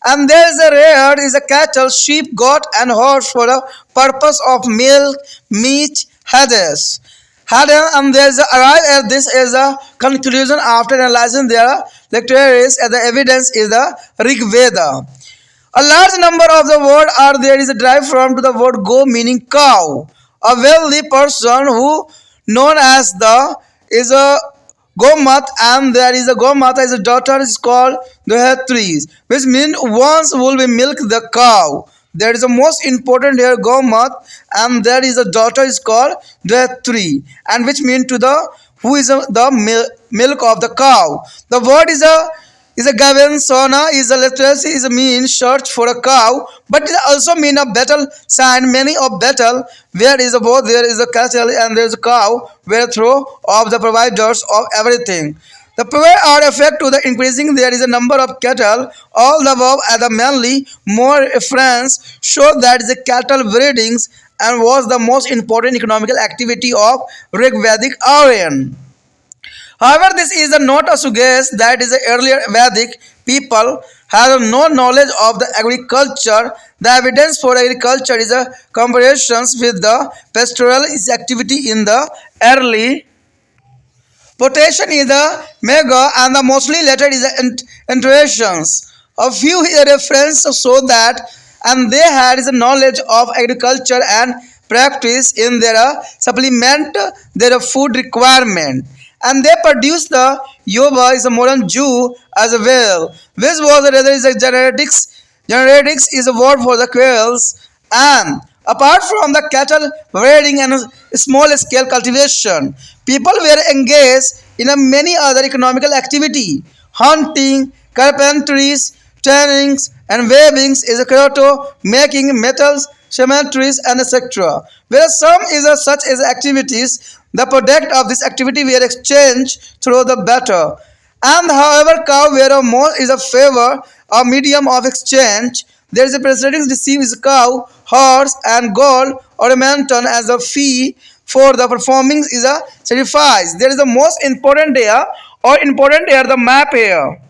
Speaker 1: And there is a rare is a cattle, sheep, goat and horse for the purpose of milk, meat, hades. And there is a arrive at this as a conclusion after analyzing their lectures and the evidence is the Rig Veda. A large number of the word are there is derived from to the word go meaning cow. A wealthy person who known as the is a Gomat and there is a Gomata is a daughter is called Dohetris, which means once will be milk the cow. There is a most important here Gomat and there is a daughter is called Dohetri, and which mean to the who is the milk of the cow. The word is a Gavin Sona is a literacy is a mean search for a cow, but it also mean a battle sign. Many of battle where is a both there is a cattle and there is a cow where through of the providers of everything. The power are effect to the increasing there is a number of cattle. All the above at the mainly more reference show that the cattle breedings and was the most important economical activity of Rig Vedic Aryan. However, this is not a suggest that is the earlier Vedic people have no knowledge of the agriculture. The evidence for agriculture is a comparisons with the pastoral activity in the early. Potation is the mega and the mostly later is the intuitions. A few here references show that and they had is a knowledge of agriculture and practice in their supplement their food requirement. And they produced the Yoba is a modern Jew as well, which was rather is a genetics. Genetics is a word for the quails. And apart from the cattle rearing and small scale cultivation, people were engaged in a many other economical activity. Hunting, carpentries, tannings, and weavings is a creato, making metals, cemeteries, and etc. Whereas some is a such as activities, the product of this activity were exchanged through the barter. And however, cow were more is a favor, a medium of exchange. There is a preceding receives cow, horse, and gold ornamental as a fee for the performing is a sacrifice. There is the most important here or important here the map here.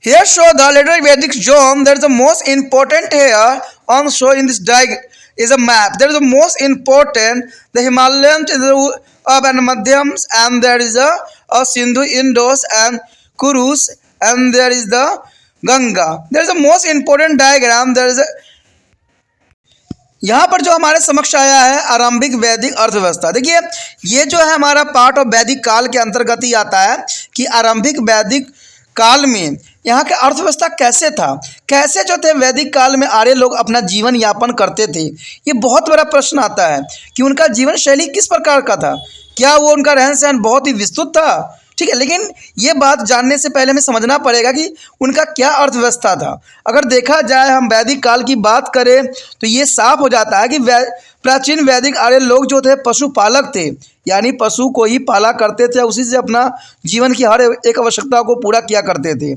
Speaker 1: Here show the later Vedic zone. There is the most important here on show in this diagram is a map. There is the most important the Himalayan is the and Madhyams, and there is a Sindhu Indus and Kurus, and there is the Ganga. There is the most important diagram. There is a यहाँ पर जो हमारे समक्ष आया है आरंभिक वैदिक अर्थव्यवस्था। देखिए ये जो है हमारा पार्ट ऑफ वैदिक काल के अंतर्गत ही आता है कि आरंभिक वैदिक काल में यहाँ के अर्थव्यवस्था कैसे था, कैसे जो थे वैदिक काल में आर्य लोग अपना जीवन यापन करते थे। ये बहुत बड़ा प्रश्न आता है कि उनका जीवन शैली किस प्रकार का था, क्या वो उनका रहन सहन बहुत ही विस्तृत था, ठीक है। लेकिन ये बात जानने से पहले हमें समझना पड़ेगा कि उनका क्या अर्थव्यवस्था था। अगर देखा जाए हम वैदिक काल की बात करें तो ये साफ हो जाता है कि प्राचीन वैदिक आर्य लोग जो थे पशुपालक थे, यानी पशु को ही पाला करते थे, उसी से अपना जीवन की हर एक आवश्यकता को पूरा किया करते थे।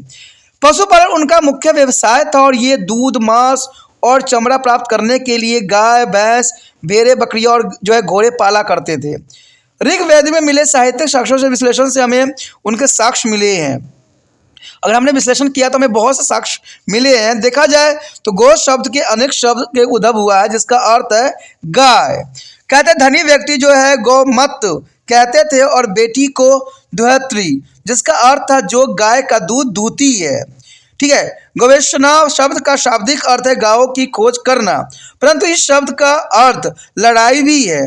Speaker 1: पशुपालन उनका मुख्य व्यवसाय था और ये दूध, मांस और चमड़ा प्राप्त करने के लिए गाय, भैंस, भेड़ें, बकरियां और जो है घोड़े पाला करते थे। ऋग्वेद में मिले साहित्यिक साक्ष्यों से विश्लेषण से हमें उनके साक्ष्य मिले हैं। अगर हमने विश्लेषण किया तो हमें बहुत से साक्ष्य मिले हैं। देखा जाए तो गौ शब्द के अनेक शब्द के उद्भव हुआ है जिसका अर्थ है गाय। कहते धनी व्यक्ति जो है गौमत कहते थे और बेटी को दुहत्री, जिसका अर्थ था जो गाय का दूध दूती है, ठीक है। गवेषणा शब्द का शाब्दिक अर्थ है गायों की खोज करना, परंतु इस शब्द का अर्थ लड़ाई भी है,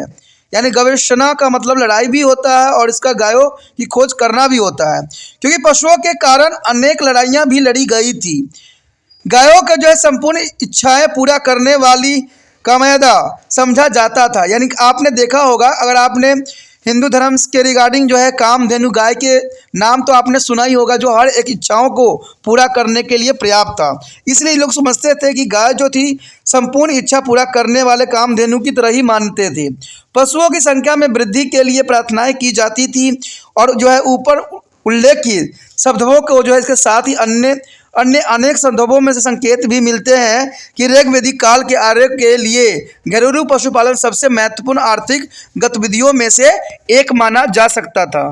Speaker 1: यानी गवेषणा का मतलब लड़ाई भी होता है और इसका गायों की खोज करना भी होता है, क्योंकि पशुओं के कारण अनेक लड़ाइयाँ भी लड़ी गई थी। गायों का जो है संपूर्ण इच्छाएं पूरा करने वाली कामयादा समझा जाता था। यानी आपने देखा होगा, अगर आपने हिंदू धर्म के रिगार्डिंग जो है कामधेनु गाय के नाम तो आपने सुना ही होगा, जो हर एक इच्छाओं को पूरा करने के लिए पर्याप्त था। इसलिए लोग समझते थे कि गाय जो थी संपूर्ण इच्छा पूरा करने वाले कामधेनु की तरह ही मानते थे। पशुओं की संख्या में वृद्धि के लिए प्रार्थनाएं की जाती थी और जो है ऊपर उल्लेखित शब्दों को जो है इसके साथ ही अन्य अनेक संदर्भों में से संकेत भी मिलते हैं कि ऋग्वेदिक काल के आर्य के लिए घरेलू पशुपालन सबसे महत्वपूर्ण आर्थिक गतिविधियों में से एक माना जा सकता था।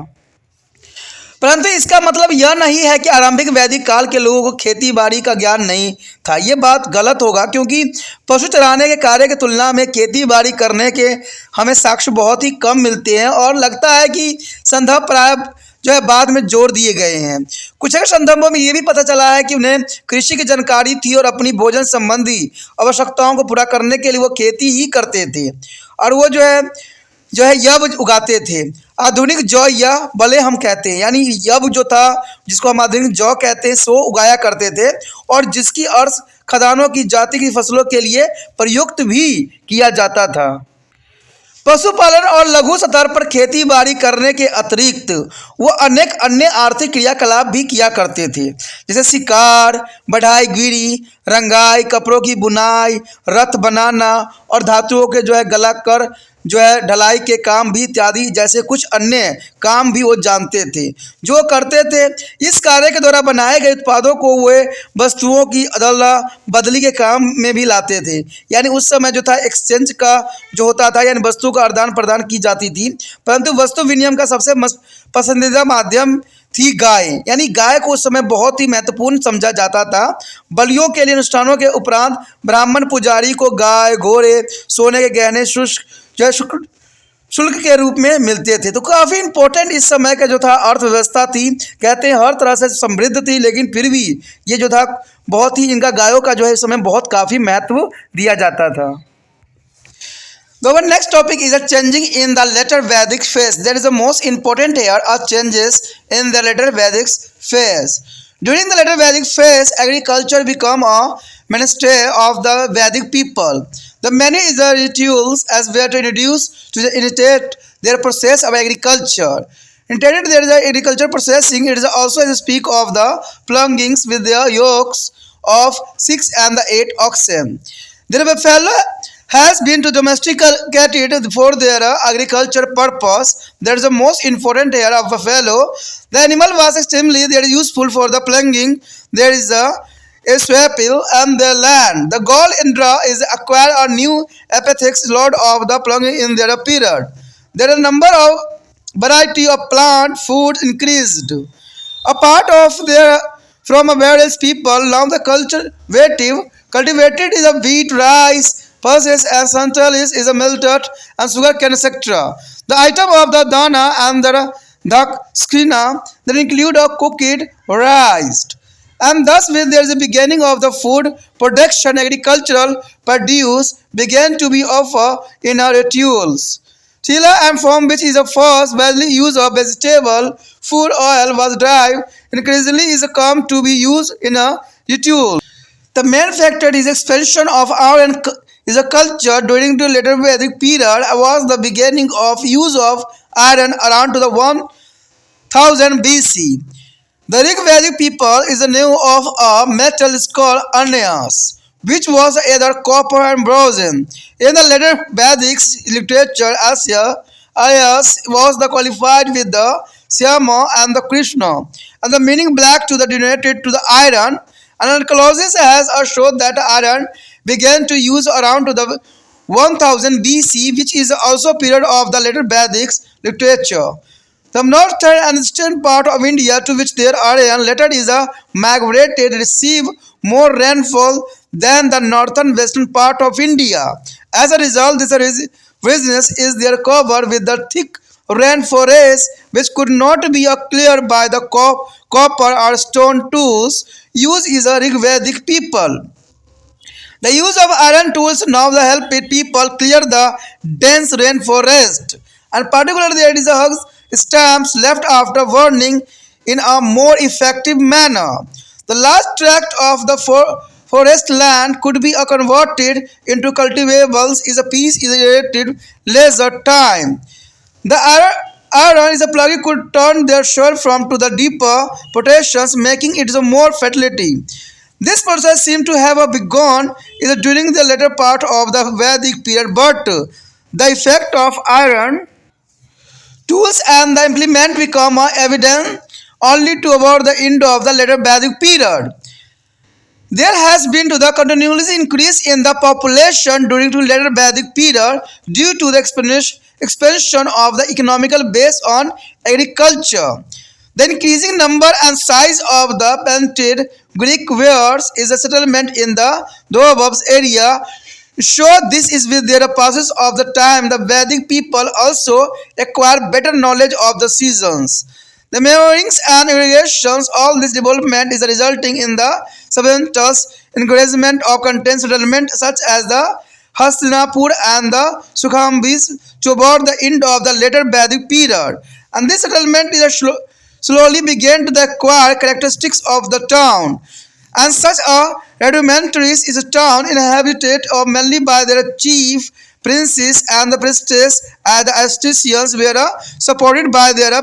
Speaker 1: परंतु इसका मतलब यह नहीं है कि आरंभिक वैदिक काल के लोगों को खेती बाड़ी का ज्ञान नहीं था। ये बात गलत होगा, क्योंकि पशु चराने के कार्य की तुलना में खेती बाड़ी करने के हमें साक्ष्य बहुत ही कम मिलते हैं और लगता है कि संदर्भ प्राय जो है बाद में जोड़ दिए गए हैं। कुछ एक संदर्भों में ये भी पता चला है कि उन्हें कृषि की जानकारी थी और अपनी भोजन संबंधी आवश्यकताओं को पूरा करने के लिए वो खेती ही करते थे और वो जो है यब उगाते थे। आधुनिक जौ या बले हम कहते हैं, यानी यब जो था जिसको हम आधुनिक जौ कहते हैं सो उगाया करते थे और जिसकी अर्थ खदानों की जाति की फसलों के लिए प्रयुक्त भी किया जाता था। पशुपालन और लघु स्तर पर खेती बाड़ी करने के अतिरिक्त वो अनेक अन्य आर्थिक क्रियाकलाप भी किया करते थे, जैसे शिकार, बढ़ाई गिरी, रंगाई, कपड़ों की बुनाई, रथ बनाना और धातुओं के जो है गला कर जो है ढलाई के काम भी इत्यादि जैसे कुछ अन्य काम भी वो जानते थे जो करते थे। इस कार्य के द्वारा बनाए गए उत्पादों को वे वस्तुओं की अदला बदली के काम में भी लाते थे, यानी उस समय जो था एक्सचेंज का जो होता था, यानी वस्तु का आदान प्रदान की जाती थी। परंतु वस्तु विनिमय का सबसे पसंदीदा माध्यम थी गाय, यानी गाय को उस समय बहुत ही महत्वपूर्ण समझा जाता था। बलियों के लिए अनुष्ठानों के उपरांत ब्राह्मण पुजारी को गाय, घोड़े, सोने के गहने शुल्क के रूप में मिलते थे। तो काफ़ी इंपॉर्टेंट इस समय का जो था अर्थव्यवस्था थी, कहते हैं हर तरह से समृद्ध थी, लेकिन फिर भी ये जो था बहुत ही इनका गायों का जो है इस समय बहुत काफ़ी महत्व दिया जाता था। The next topic is a changing in the later Vedic phase. There is the most important here are changes in the later Vedic phase. During the later Vedic phase, agriculture became a mainstay of the Vedic people. The many other rituals as were to introduce to imitate their process of agriculture. Intended there is a agriculture processing. It is also as speak of the plungings with the yokes of 6 and the 8 oxen. Their buffalo has been to domesticated for their agriculture purpose. That is the most important here of buffalo. The animal was extremely useful for the plunging. There is a swapil and the land. The goal Indra is acquired a new epithets lord of the plunging in their period. There are a number of variety of plant food increased. A part of their from various people now the cultivated is a wheat, rice, pulses and centrales is a melted and sugar cane, etc. The item of the dana and the skina that include a cooked rice. And thus with there is a beginning of the food production agricultural produce began to be offered in our rituals. Chilla and from which is the first widely use of vegetable food oil was derived increasingly is come to be used in a ritual. The main factor is expansion of iron is a culture during the later Vedic period was the beginning of use of iron around to the 1000 BC. The Rig Vedic people is the name of a metal is called Arneas, which was either copper and bronze. In the later Vedic literature, Arias was the qualified with the Syama and the Krishna, and the meaning black to the denoted to the iron. And archaeologists has showed that iron began to use around to the 1000 BC, which is also period of the later Vedic literature. The northern and eastern part of India, to which there iron later is a migrated, receive more rainfall than the northern western part of India. As a result, this regions is there covered with the thick rainforest, which could not be cleared by the copper or stone tools used is a Rig Vedic people. The use of iron tools now help people clear the dense rainforest, and particularly there is a stamps left after burning in a more effective manner. The last tract of the forest land could be converted into cultivables is a piece is related leisure time. The iron is a plug could turn their soil from to the deeper potations, making it a more fertility. This process seemed to have begun during the later part of the Vedic period, but the effect of iron tools and the implement become evident only toward the end of the later Vedic period. There has been to the continuous increase in the population during the later Vedic period due to the expansion of the economical base on agriculture. The increasing number and size of the planted Greek wares is a settlement in the Dobabs area. Sure, this is with the passage of the time. The Vedic people also acquire better knowledge of the seasons. The measurings and irrigations, all this development is resulting in the substantial encouragement of content settlements such as the Hastinapur and the Sukhambis toward the end of the later Vedic period. And this settlement is slowly began to acquire characteristics of the town. And such a rudimentary is a town inhabited mainly by their chief princes and the priestess, and the artisans were supported by their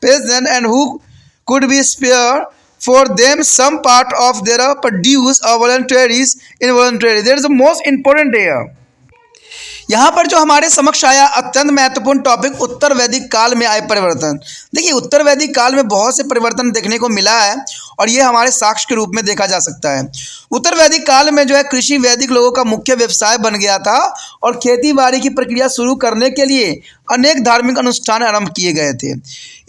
Speaker 1: peasants and who could be spared for them some part of their produce or voluntaries involuntarily. There is the most important here. यहाँ पर जो हमारे समक्ष आया अत्यंत महत्वपूर्ण topic उत्तर वैदिक काल में आए परिवर्तन। देखिए उत्तर वैदिक काल में बहुत से परिवर्तन देखने को मिला है और ये हमारे साक्ष्य के रूप में देखा जा सकता है। उत्तर वैदिक काल में जो है कृषि वैदिक लोगों का मुख्य व्यवसाय बन गया था और खेती बाड़ी की प्रक्रिया शुरू करने के लिए अनेक धार्मिक अनुष्ठान आरंभ किए गए थे।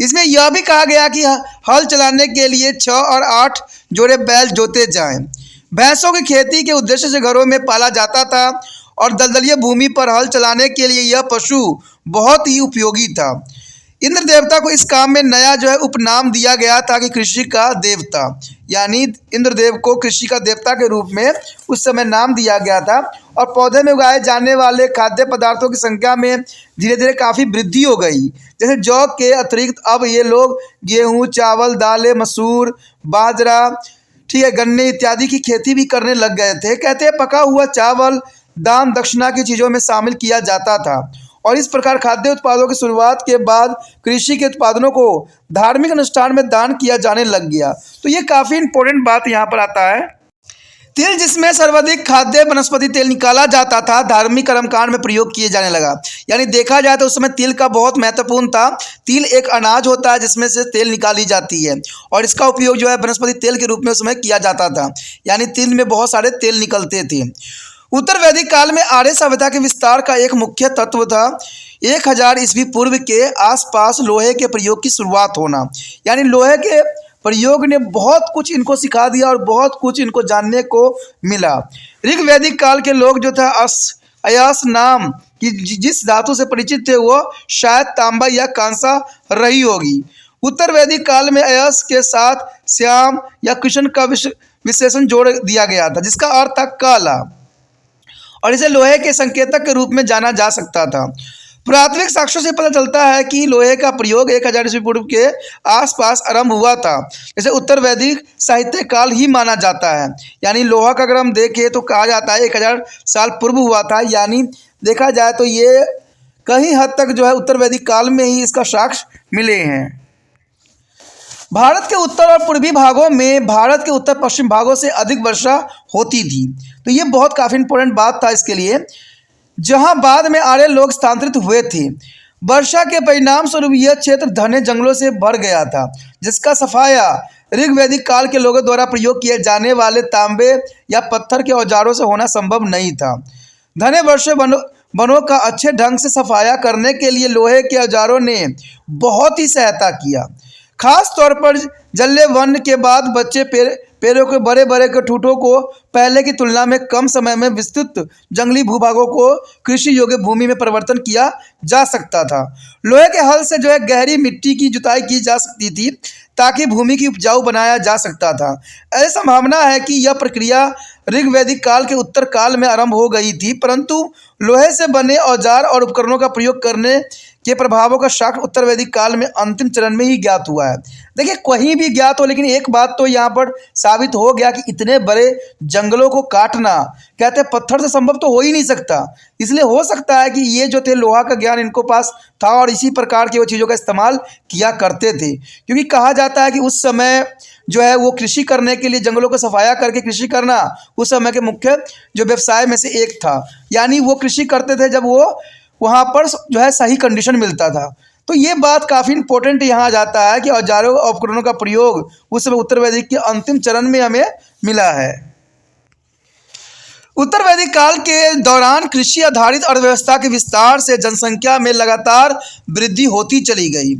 Speaker 1: इसमें यह भी कहा गया कि हल चलाने के लिए 6 और 8 जोड़े बैल जोते जाएं। भैंसों की खेती के उद्देश्य से घरों में पाला जाता था और दलदलीय भूमि पर हल चलाने के लिए यह पशु बहुत ही उपयोगी था। इंद्र देवता को इस काम में नया जो है उपनाम दिया गया था कि कृषि का देवता, यानी इंद्रदेव को कृषि का देवता के रूप में उस समय नाम दिया गया था। और पौधे में उगाए जाने वाले खाद्य पदार्थों की संख्या में धीरे धीरे काफ़ी वृद्धि हो गई। जैसे जौ के अतिरिक्त अब ये लोग गेहूँ, चावल, दालें, मसूर, बाजरा, ठीक है, गन्ने इत्यादि की खेती भी करने लग गए थे। कहते हैं पका हुआ चावल दान दक्षिणा की चीज़ों में शामिल किया जाता था और इस प्रकार खाद्य उत्पादों की शुरुआत के बाद कृषि के उत्पादनों को धार्मिक अनुष्ठान में दान किया जाने लग गया। तो ये काफ़ी इंपॉर्टेंट बात यहाँ पर आता है। तिल, जिसमें सर्वाधिक खाद्य वनस्पति तेल निकाला जाता था, धार्मिक कर्मकांड में प्रयोग किए जाने लगा। यानी देखा जाए तो उस समय तिल का बहुत महत्वपूर्ण था। तिल एक अनाज होता है जिसमें से तेल निकाली जाती है और इसका उपयोग जो है वनस्पति तेल के रूप में उस समय किया जाता था। यानी तिल में बहुत सारे तेल निकलते थे। उत्तर वैदिक काल में आर्य सभ्यता के विस्तार का एक मुख्य तत्व था। 1000 ईस्वी पूर्व के आसपास लोहे के प्रयोग की शुरुआत होना, यानी लोहे के प्रयोग ने बहुत कुछ इनको सिखा दिया और बहुत कुछ इनको जानने को मिला। ऋग वैदिक काल के लोग जो था अयस नाम की जिस धातु से परिचित थे वो शायद तांबा या कांसा रही होगी। उत्तर वैदिक काल में अयस के साथ श्याम या कृष्ण का विशेषण जोड़ दिया गया था जिसका अर्थ था काला, और इसे लोहे के संकेतक के रूप में जाना जा सकता था। पुरातात्विक साक्ष्यों से पता चलता है कि लोहे का प्रयोग 1000 ईस्वी पूर्व के आसपास आरंभ हुआ था, जैसे उत्तर वैदिक साहित्य काल ही माना जाता है। यानी लोहा का अगर हम देखें तो कहा जाता है 1000 साल पूर्व हुआ था, यानी देखा जाए तो ये कहीं हद तक जो है उत्तर वैदिक काल में ही इसका साक्ष्य मिले हैं। भारत के उत्तर और पूर्वी भागों में भारत के उत्तर पश्चिम भागों से अधिक वर्षा होती थी, तो ये बहुत काफ़ी इंपॉर्टेंट बात था इसके लिए, जहां बाद में आर्य लोग स्थानांतरित हुए थे। वर्षा के परिणाम स्वरूप यह क्षेत्र घने जंगलों से भर गया था, जिसका सफाया ऋग वैदिक काल के लोगों द्वारा प्रयोग किए जाने वाले तांबे या पत्थर के औजारों से होना संभव नहीं था। घने वर्षे वनों का अच्छे ढंग से सफाया करने के लिए लोहे के औजारों ने बहुत ही सहायता किया। खास तौर पर जल्ले वन के बाद बच्चे पेड़ों के बड़े बड़े ठूठों को पहले की तुलना में कम समय में विस्तृत जंगली भूभागों को कृषि योग्य भूमि में परिवर्तन किया जा सकता था। लोहे के हल से जो है गहरी मिट्टी की जुताई की जा सकती थी ताकि भूमि की उपजाऊ बनाया जा सकता था। ऐसी संभावना है कि यह प्रक्रिया ऋग वैदिक काल के उत्तर काल में आरंभ हो गई थी, परंतु लोहे से बने औजार और उपकरणों का प्रयोग करने के प्रभावों का साक्ष्य उत्तर वैदिक काल में अंतिम चरण में ही ज्ञात हुआ है। देखिए कहीं भी ज्ञात हो, लेकिन एक बात तो यहाँ पर साबित हो गया कि इतने बड़े जंगलों को काटना कहते हैं पत्थर से संभव तो हो ही नहीं सकता। इसलिए हो सकता है कि ये जो थे लोहा का ज्ञान इनको पास था और इसी प्रकार की वो चीज़ों का इस्तेमाल किया करते थे, क्योंकि कहा जाता है कि उस समय जो है वो कृषि करने के लिए जंगलों को सफाया करके कृषि करना उस समय के मुख्य जो व्यवसाय में से एक था। यानी वो कृषि करते थे जब वो वहाँ पर जो है सही कंडीशन मिलता था। तो ये बात काफ़ी इंपॉर्टेंट यहाँ आ जाता है कि औजारों और उपकरणों का प्रयोग उस समय उत्तर वैदिक के अंतिम चरण में हमें मिला है। उत्तर वैदिक काल के दौरान कृषि आधारित अर्थव्यवस्था के विस्तार से जनसंख्या में लगातार वृद्धि होती चली गई।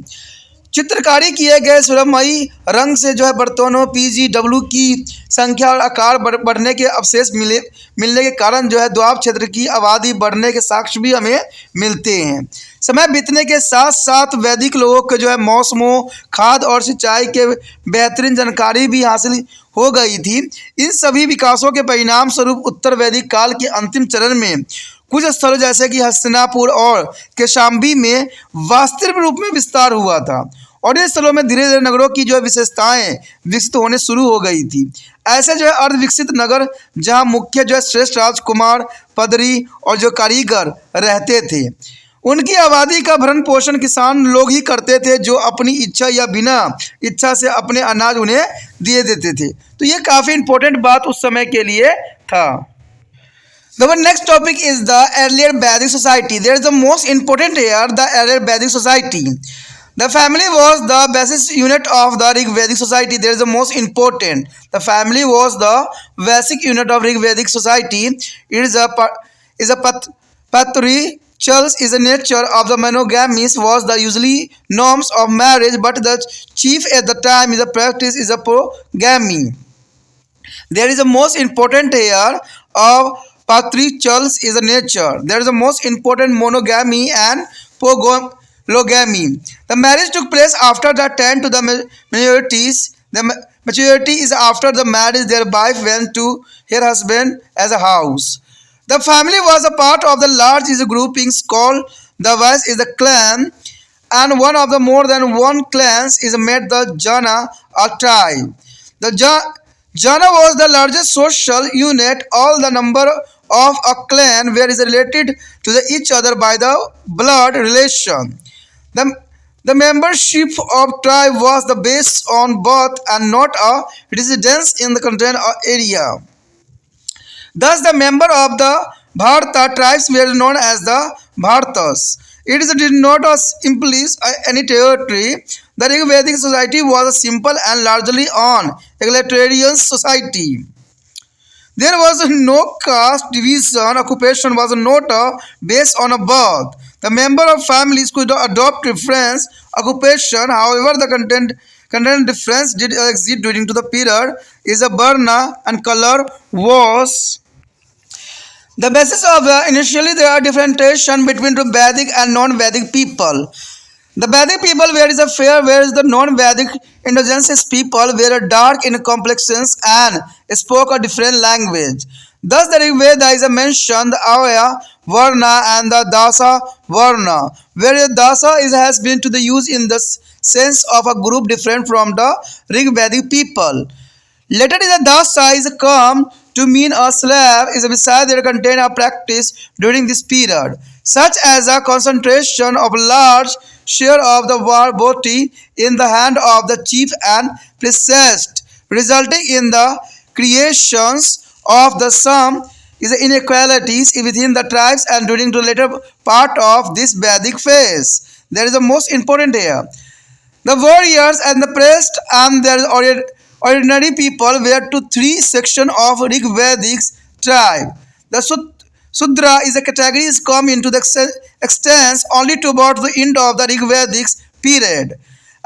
Speaker 1: चित्रकारी किए गए सुरमई रंग से जो है बर्तनों PGW की संख्या और आकार बढ़ने के अवशेष मिलने के कारण जो है द्वाब क्षेत्र की आबादी बढ़ने के साक्ष्य भी हमें मिलते हैं। समय बीतने के साथ साथ वैदिक लोगों के जो है मौसमों, खाद और सिंचाई के बेहतरीन जानकारी भी हासिल हो गई थी। इन सभी विकासों के परिणाम स्वरूप उत्तर वैदिक काल के अंतिम चरण में कुछ स्थलों जैसे कि हस्तिनापुर और कौशाम्बी में वास्तविक रूप में विस्तार हुआ था, और इन स्थलों में धीरे धीरे नगरों की जो है विशेषताएं विकसित होने शुरू हो गई थी। ऐसे जो है अर्धविकसित नगर जहां मुख्य जो है श्रेष्ठ राजकुमार, पदरी और जो कारीगर रहते थे, उनकी आबादी का भरण पोषण किसान लोग ही करते थे, जो अपनी इच्छा या बिना इच्छा से अपने अनाज उन्हें दिए देते थे। तो ये काफ़ी इंपॉर्टेंट बात उस समय के लिए था। The next topic is the earlier Vedic society. There is the most important here, the earlier Vedic society. The family was the basis unit of the Rig Vedic society. There is the most important. The family was the basic unit of Rig Vedic society. It is a patriarchal is the nature of the monogamous was the usually norms of marriage, but the chief at the time is the practice is a polygamy. There is the most important here of patriarchal is a nature. There is the most important monogamy and polygamy. The marriage took place after the 10 to the majorities. The maturity is after the marriage their wife went to her husband as a house. The family was a part of the large groupings called the Vice is the clan, and one of the more than one clans is made the Jana or tribe. The Jana was the largest social unit. All the number of a clan where is related to each other by the blood relation. The membership of tribe was the base on birth and not a residence in the content area. Thus, the member of the Bharata tribes were known as the Bharatas. It did not imply any territory. The Rig Vedic society was a simple and largely an egalitarian society. There was no caste division. Occupation was not based on a birth. The member of families could adopt different occupation. However, the content difference did exist during to the period is a Varna and color was the basis of initially there are differentiation between the Vedic and non-Vedic people. The Vedic people where is a fair, whereas the non-Vedic indigenous people were dark in complexions and spoke a different language. Thus, the Rig Veda is a mentioned Avya Varna and the Dasa Varna, where Dasa has been to the use in the sense of a group different from the Rig Vedic people. Later is a dasa is come to mean a slave is beside their contain a practice during this period, such as a concentration of large share of the booty in the hand of the chief and priest, resulting in the creations of the some is the inequalities within the tribes and during the later part of this Vedic phase. There is the most important here. The warriors and the priests and their ordinary people were to three sections of Rig Vedic tribe. The Sudra is a category is come into the extents only to about the end of the Rig Vedic period.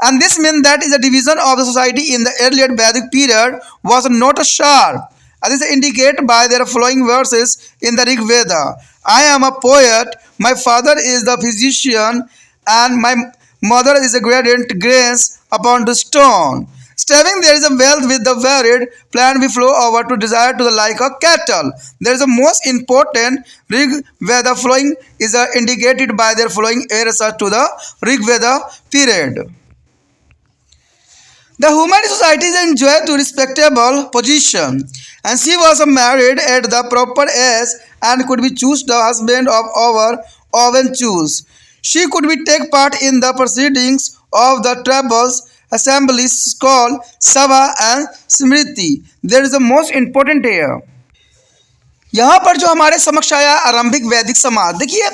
Speaker 1: And this means that is a division of the society in the earlier Vedic period was not a sharp. As is indicated by their following verses in the Rig Veda. I am a poet, my father is the physician, and my mother is a gradient grains upon the stone. Stabbing there is a wealth with the varied plant we flow over to desire to the like a cattle. There is a most important Rig Veda flowing is indicated by their following errors to the Rig Veda period. The human society is enjoyed to respectable position, and she was married at the proper age and could be choose the husband of our oven choose. She could be take part in the proceedings of the tribals assemblies called Sabha and Smriti. There is the most important here. यहाँ पर जो हमारे समक्ष आया आरंभिक वैदिक समाज, देखिए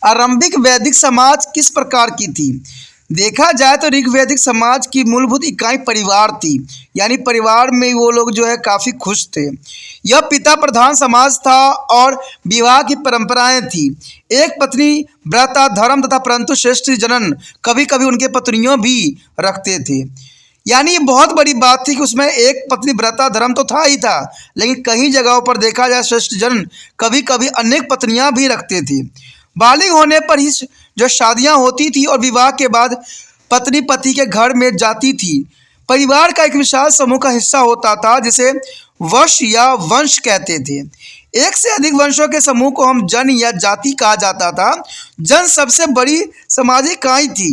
Speaker 1: आरंभिक वैदिक समाज किस प्रकार की थी। देखा जाए तो ऋग्वैदिक समाज की मूलभूत इकाई परिवार थी, यानी परिवार में वो लोग जो है काफ़ी खुश थे। यह पिता प्रधान समाज था और विवाह की परंपराएं थी। एक पत्नी व्रता धर्म तथा परंतु श्रेष्ठ जनन, कभी कभी उनके पत्नियों भी रखते थे। यानी ये बहुत बड़ी बात थी कि उसमें एक पत्नी व्रता धर्म तो था ही था, लेकिन कई जगहों पर देखा जाए श्रेष्ठ जन कभी कभी अनेक पत्नियां भी रखते थे। बालिग होने पर ही जो शादियां होती थी और विवाह के बाद पत्नी पति के घर में जाती थी। परिवार का एक विशाल समूह का हिस्सा होता था जिसे वंश या वंश कहते थे। एक से अधिक वंशों के समूह को हम जन या जाति कहा जाता था। जन सबसे बड़ी सामाजिक इकाई थी।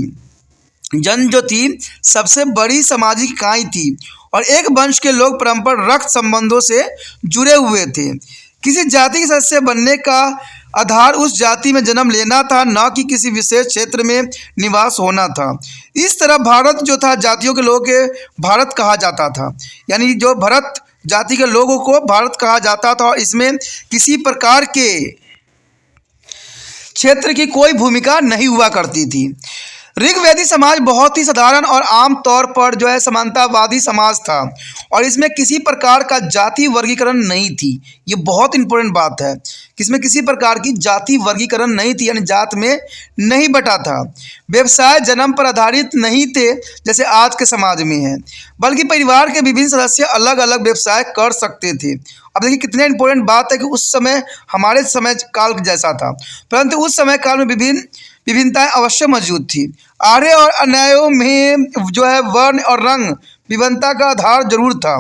Speaker 1: जन जो थी सबसे बड़ी सामाजिक इकाई थी और एक वंश के लोग परंपरा रक्त संबंधों से जुड़े हुए थे। किसी जाति के सदस्य बनने का आधार उस जाति में जन्म लेना था, न कि किसी विशेष क्षेत्र में निवास होना था। इस तरह भारत जो था जातियों के लोगों के भारत कहा जाता था, यानी जो भरत जाति के लोगों को भारत कहा जाता था और इसमें किसी प्रकार के क्षेत्र की कोई भूमिका नहीं हुआ करती थी। ऋग्वैदिक समाज बहुत ही साधारण और आम तौर पर जो है समानतावादी समाज था और इसमें किसी प्रकार का जाति वर्गीकरण नहीं थी। ये बहुत इंपॉर्टेंट बात है कि इसमें किसी प्रकार की जाति वर्गीकरण नहीं थी, यानी जात में नहीं बटा था। व्यवसाय जन्म पर आधारित नहीं थे जैसे आज के समाज में है, बल्कि परिवार के विभिन्न सदस्य अलग अलग व्यवसाय कर सकते थे। अब देखिए कितने इंपॉर्टेंट बात है कि उस समय हमारे समय काल जैसा था, परंतु उस समय काल में विभिन्नताएं अवश्य मौजूद थी। आर्य और अन्यायों में जो है वर्ण और रंग विभिन्नता का आधार जरूर था।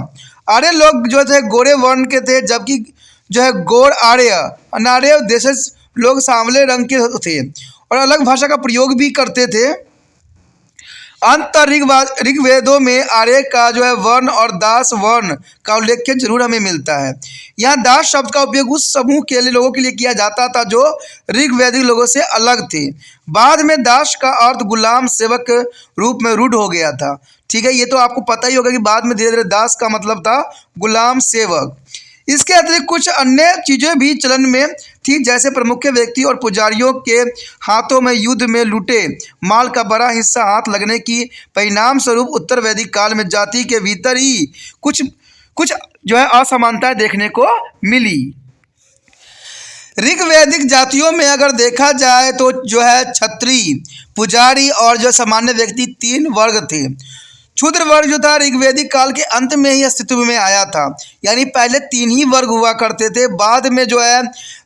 Speaker 1: आर्य लोग जो थे गोरे वर्ण के थे, जबकि जो है गौड़ आर्य अनार्य देशज लोग सांवले रंग के थे और अलग भाषा का प्रयोग भी करते थे। अंतर ऋग्वेदों में आर्य का जो है वर्ण और दास वर्ण का उल्लेख जरूर हमें मिलता है। यहाँ दास शब्द का उपयोग उस समूह के लिए लोगों के लिए किया जाता था जो ऋग्वैदिक लोगों से अलग थे। बाद में दास का अर्थ गुलाम सेवक के रूप में रूढ़ हो गया था। ठीक है, ये तो आपको पता ही होगा कि बाद में धीरे धीरे दास का मतलब था गुलाम सेवक। इसके अतिरिक्त कुछ अन्य चीज़ें भी चलन में थी, जैसे प्रमुख व्यक्ति और पुजारियों के हाथों में युद्ध में लूटे माल का बड़ा हिस्सा हाथ लगने की परिणाम स्वरूप उत्तर वैदिक काल में जाति के भीतर ही कुछ जो है असमानताएं देखने को मिली। ऋग्वैदिक जातियों में अगर देखा जाए तो जो है क्षत्रिय, पुजारी और जो सामान्य व्यक्ति तीन वर्ग थे। क्षुद्र वर्ग जो था ऋग्वैदिक काल के अंत में ही अस्तित्व में आया था, यानी पहले तीन ही वर्ग हुआ करते थे। बाद में जो है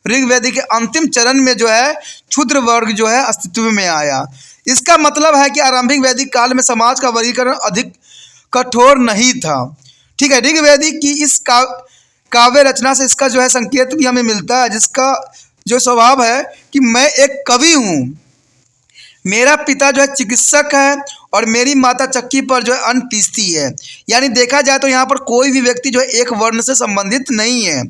Speaker 1: ऋग्वैदिक के अंतिम चरण में जो है क्षुद्र वर्ग जो है अस्तित्व में आया। इसका मतलब है कि आरंभिक वैदिक काल में समाज का वर्गीकरण अधिक कठोर नहीं था। ठीक है, ऋग्वैदिक की इस काव्य रचना से इसका जो है संकेत भी हमें मिलता है, जिसका जो स्वभाव है कि मैं एक कवि हूँ, मेरा पिता जो है चिकित्सक है और मेरी माता चक्की पर जो है अन्न पीसती है। यानी देखा जाए तो यहाँ पर कोई भी व्यक्ति जो है एक वर्ण से संबंधित नहीं है।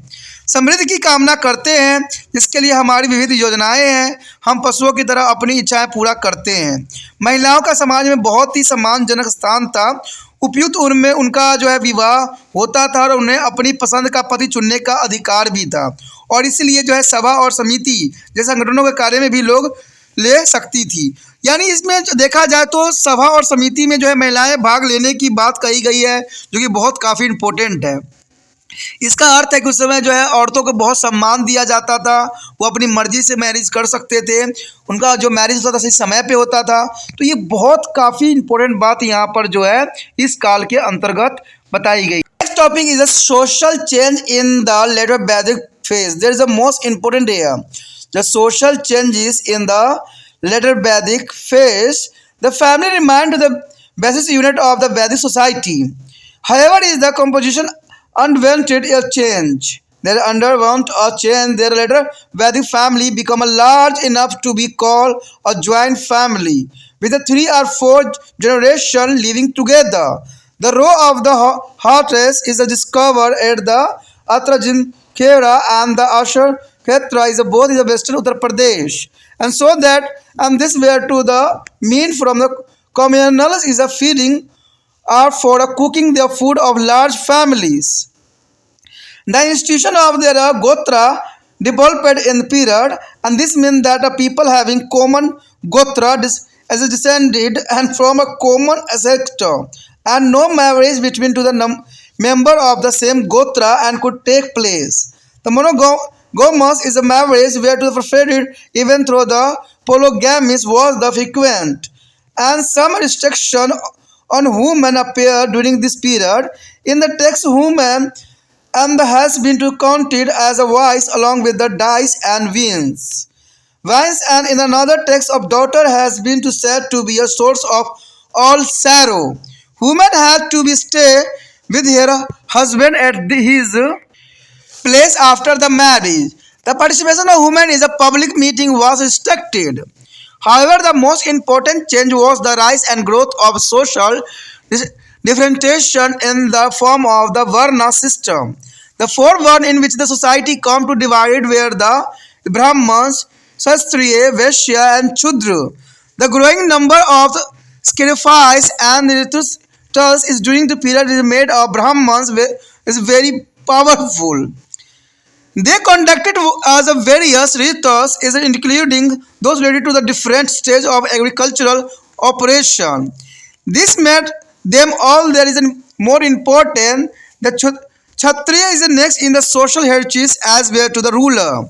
Speaker 1: समृद्धि की कामना करते हैं, जिसके लिए हमारी विविध योजनाएं हैं। हम पशुओं की तरह अपनी इच्छाएं पूरा करते हैं। महिलाओं का समाज में बहुत ही सम्मानजनक स्थान था। उपयुक्त उम्र में उनका जो है विवाह होता था और उन्हें अपनी पसंद का पति चुनने का अधिकार भी था, और इसलिए जो है सभा और समिति जैसे संगठनों के कार्य में भी लोग ले सकती थी। यानी इसमें देखा जाए तो सभा और समिति में जो है महिलाएं भाग लेने की बात कही गई है, जो कि बहुत काफ़ी इम्पोर्टेंट है। इसका अर्थ है कि उस समय जो है औरतों को बहुत सम्मान दिया जाता था। वो अपनी मर्जी से मैरिज कर सकते थे, उनका जो मैरिज होता था सही समय पे होता था। तो ये बहुत काफ़ी इम्पोर्टेंट बात यहाँ पर जो है इस काल के अंतर्गत बताई गई। Next topic is a social change in the later Vedic phase. There is the most important era the social changes in the later Vedic phase. The family remained the basis unit of the Vedic society. However, is the composition underwent a change. They underwent a change. Their later Vedic family become a large enough to be called a joint family, with the 3 or 4 generations living together. The role of the heartress is discovered at the Atrajinkera and the Ashur Khetra is both in the western Uttar Pradesh, and so that and this were to the mean from the communals is a feeding or for a cooking their food of large families. The institution of their gotra developed in the period, and this means that a people having common gotra as a descended and from a common ancestor, and no marriage between to the member of the same gotra and could take place. The monogamous is a marriage where to the preferred even though the polygamous was the frequent, and some restriction on women appear during this period. In the text, woman and has been to counted as a vice along with the dice and wins. Wines and in another text of daughter has been to said to be a source of all sorrow. Woman had to be stay with her husband at his place after the marriage. The participation of women in a public meeting was restricted. However, the most important change was the rise and growth of social differentiation in the form of the Varna system. The four Varna in which the society come to divide were the Brahmans, Kshatriya, Vaishya and Shudra. The growing number of sacrifice and rituals is during the period is made of Brahmans is very powerful. They conducted as a various rituals, is including those related to the different stage of agricultural operation. This made them all there is a more important. The Kshatriya is next in the social hierarchy as well to the ruler.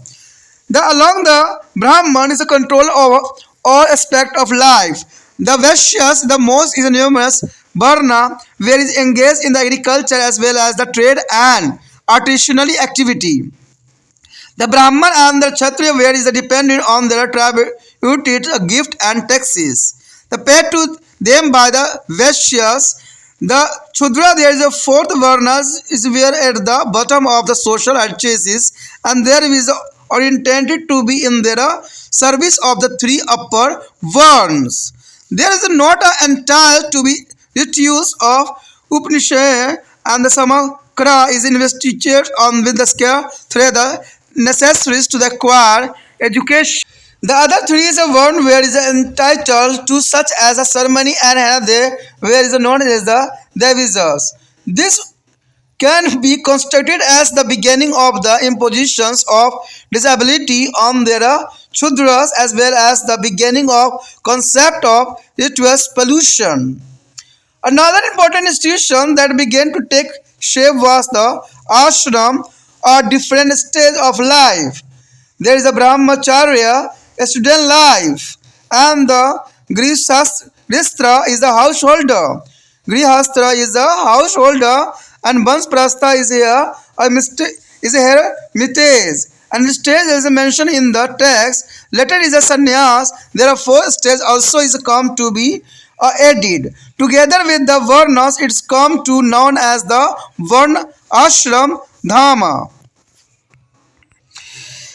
Speaker 1: Along the Brahman is the control of all aspect of life. The Vaishyas, the most is numerous Varna, where is engaged in the agriculture as well as the trade and artisanal activity. The Brahman and the Kshatriya where is dependent on their tribute, gift and taxes. The paid to them by the Vaishyas. The Shudra there is a fourth Varnas is where at the bottom of the social hierarchies, and there is oriented to be in their service of the three upper Varnas. There is not an entire to be rituals of Upanishad, and the Samakra is investigated on with the scale through the necessaries to acquire education. The other three is a one where is entitled to such as a ceremony and another where is known as the Devisas. This can be constructed as the beginning of the impositions of disability on their Shudras as well as the beginning of concept of rituals pollution. Another important institution that began to take shape was the ashram or different stage of life. there is a brahmacharya, a student life, and the grihastra is the householder. Grihastra is the householder, and Vansprastha is here is here hermitage. And stage is mentioned in the text. Later is a sannyas. Therefore, stage also is come to be added. Together with the varnas, it's come to known as the varna ashram dhama.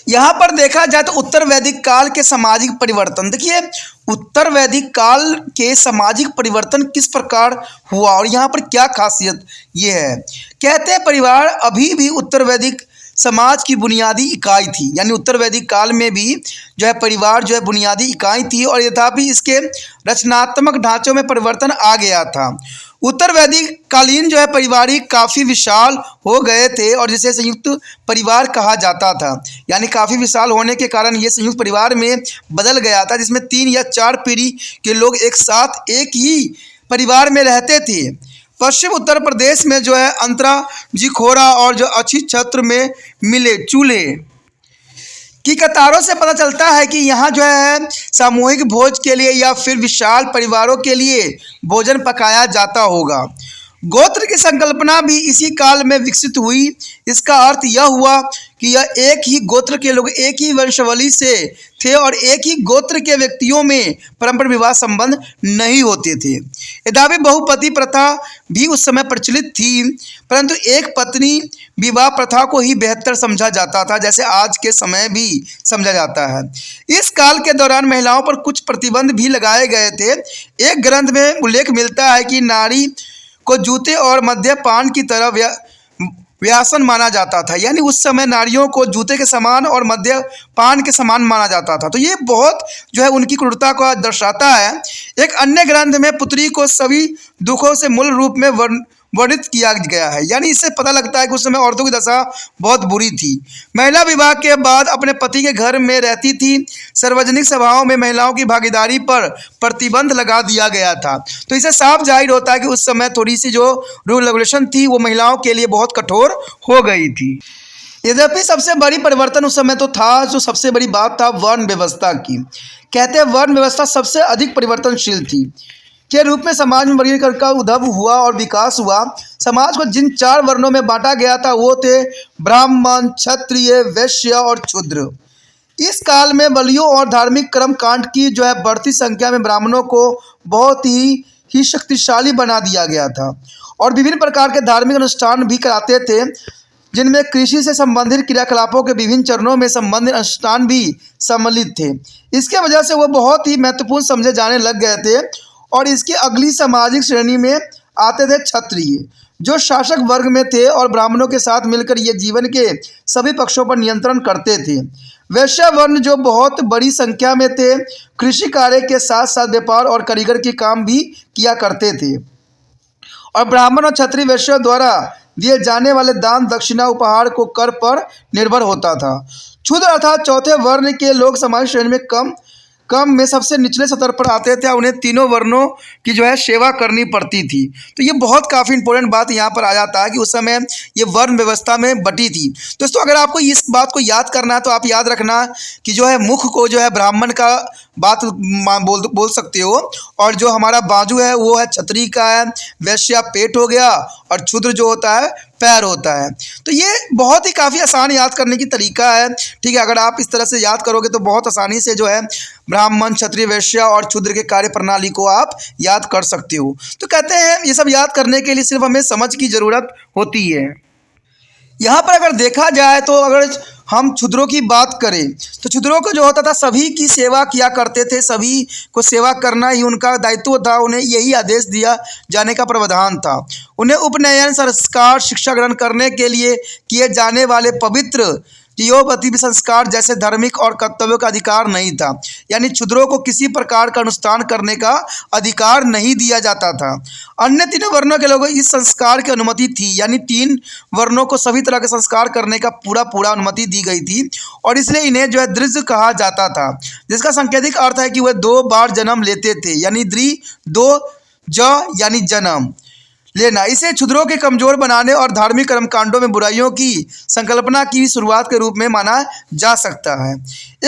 Speaker 1: यहाँ पर देखा जाए तो उत्तर वैदिक काल के सामाजिक परिवर्तन, देखिए उत्तर वैदिक काल के सामाजिक परिवर्तन किस प्रकार हुआ और यहाँ पर क्या खासियत ये है। कहते हैं परिवार अभी भी उत्तर वैदिक समाज की बुनियादी इकाई थी, यानी उत्तर वैदिक काल में भी जो है परिवार जो है बुनियादी इकाई थी और यद्यपि इसके रचनात्मक ढांचों में परिवर्तन आ गया था। उत्तर वैदिक कालीन जो है पारिवारिक काफ़ी विशाल हो गए थे और जिसे संयुक्त परिवार कहा जाता था, यानी काफ़ी विशाल होने के कारण ये संयुक्त परिवार में बदल गया था, जिसमें 3 या 4 पीढ़ी के लोग एक साथ एक ही परिवार में रहते थे। पश्चिम उत्तर प्रदेश में जो है अंतरा जिखोरा और जो अच्छी छत्र में मिले चूल्हे की कतारों से पता चलता है कि यहाँ जो है सामूहिक भोज के लिए या फिर विशाल परिवारों के लिए भोजन पकाया जाता होगा। गोत्र की संकल्पना भी इसी काल में विकसित हुई। इसका अर्थ यह हुआ कि यह एक ही गोत्र के लोग एक ही वंशावली से थे और एक ही गोत्र के व्यक्तियों में परंपरा विवाह संबंध नहीं होते थे। यद्यपि बहुपति प्रथा भी उस समय प्रचलित थी, परंतु एक पत्नी विवाह प्रथा को ही बेहतर समझा जाता था, जैसे आज के समय भी समझा जाता है। इस काल के दौरान महिलाओं पर कुछ प्रतिबंध भी लगाए गए थे। एक ग्रंथ में उल्लेख मिलता है कि नारी को जूते और मद्यपान की तरह व्यासन माना जाता था, यानी उस समय नारियों को जूते के समान और मद्यपान के समान माना जाता था। तो ये बहुत जो है उनकी क्रूरता को दर्शाता है। एक अन्य ग्रंथ में पुत्री को सभी दुखों से मूल रूप में वर्णित किया गया है, यानी इससे पता लगता है कि उस समय औरतों की दशा बहुत बुरी थी। महिला विवाह के बाद अपने पति के घर में रहती थी। सार्वजनिक सभाओं में महिलाओं की भागीदारी पर प्रतिबंध लगा दिया गया था। तो इससे साफ जाहिर होता है कि उस समय थोड़ी सी जो रूल रेगुलेशन थी वो महिलाओं के लिए बहुत कठोर हो गई थी। यद्यपि सबसे बड़ी परिवर्तन उस समय तो था, जो सबसे बड़ी बात था वर्ण व्यवस्था की। कहते हैं वर्ण व्यवस्था सबसे अधिक परिवर्तनशील थी के रूप में समाज में वर्गीकरण का उद्भव हुआ और विकास हुआ। समाज को जिन 4 वर्णों में बांटा गया था वो थे ब्राह्मण, क्षत्रिय, वैश्य और शूद्र। इस काल में बलियों और धार्मिक कर्म कांड की जो है बढ़ती संख्या में ब्राह्मणों को बहुत ही शक्तिशाली बना दिया गया था और विभिन्न प्रकार के धार्मिक अनुष्ठान भी कराते थे, जिनमें कृषि से संबंधित क्रियाकलापों के विभिन्न चरणों में संबंधित अनुष्ठान भी सम्मिलित थे। इसके वजह से वो बहुत ही महत्वपूर्ण समझे जाने लग गए थे। और इसकी अगली सामाजिक श्रेणी में आते थे क्षत्रिय, जो शासक वर्ग में थे और ब्राह्मणों के साथ मिलकर ये जीवन के सभी पक्षों पर नियंत्रण करते थे। वैश्य वर्ण जो बहुत बड़ी संख्या में थे, कृषि कार्य के साथ साथ व्यापार और कारीगर के काम भी किया करते थे और ब्राह्मण और क्षत्रिय वैश्यों द्वारा दिए जाने वाले दान दक्षिणा उपहार को कर पर निर्भर होता था। क्षुद्र अर्थात चौथे वर्ण के लोग सामाजिक श्रेणी में कम में सबसे निचले स्तर पर आते थे। उन्हें तीनों वर्णों की जो है सेवा करनी पड़ती थी। तो ये बहुत काफ़ी इंपॉर्टेंट बात यहाँ पर आ जाता है कि उस समय ये वर्ण व्यवस्था में बटी थी। दोस्तों अगर आपको इस बात को याद करना है तो आप याद रखना कि जो है मुख को जो है ब्राह्मण का बात बोल सकते हो और जो हमारा बाजू है वो है क्षत्रिय का है, वैश्य पेट हो गया और क्षुद्र जो होता है पैर होता है। तो ये बहुत ही काफ़ी आसान याद करने की तरीका है, ठीक है। अगर आप इस तरह से याद करोगे तो बहुत आसानी से जो है ब्राह्मण, क्षत्रिय, वैश्य और क्षुद्र के कार्य प्रणाली को आप याद कर सकते हो। तो कहते हैं ये सब याद करने के लिए सिर्फ हमें समझ की ज़रूरत होती है। यहाँ पर अगर देखा जाए तो अगर हम क्षुद्रों की बात करें तो क्षुद्रों को जो होता था सभी की सेवा किया करते थे, सभी को सेवा करना ही उनका दायित्व था। उन्हें यही आदेश दिया जाने का प्रावधान था। उन्हें उपनयन, संस्कार, शिक्षा ग्रहण करने के लिए किए जाने वाले पवित्र योपति संस्कार जैसे धार्मिक और कर्तव्यों का अधिकार नहीं था, यानी क्षुद्रों को किसी प्रकार का अनुष्ठान करने का अधिकार नहीं दिया जाता था। अन्य 3 वर्णों के लोगों को इस संस्कार की अनुमति थी, यानी 3 वर्णों को सभी तरह के संस्कार करने का पूरा अनुमति दी गई थी और इसलिए इन्हें जो है द्विज कहा जाता था, जिसका सांकेतिक अर्थ है कि वह 2 बार जन्म लेते थे, यानी द्वि 2 ज यानी जन्म लेना। इसे क्षुद्रों के कमजोर बनाने और धार्मिक कर्मकांडों में बुराइयों की संकल्पना की शुरुआत के रूप में माना जा सकता है।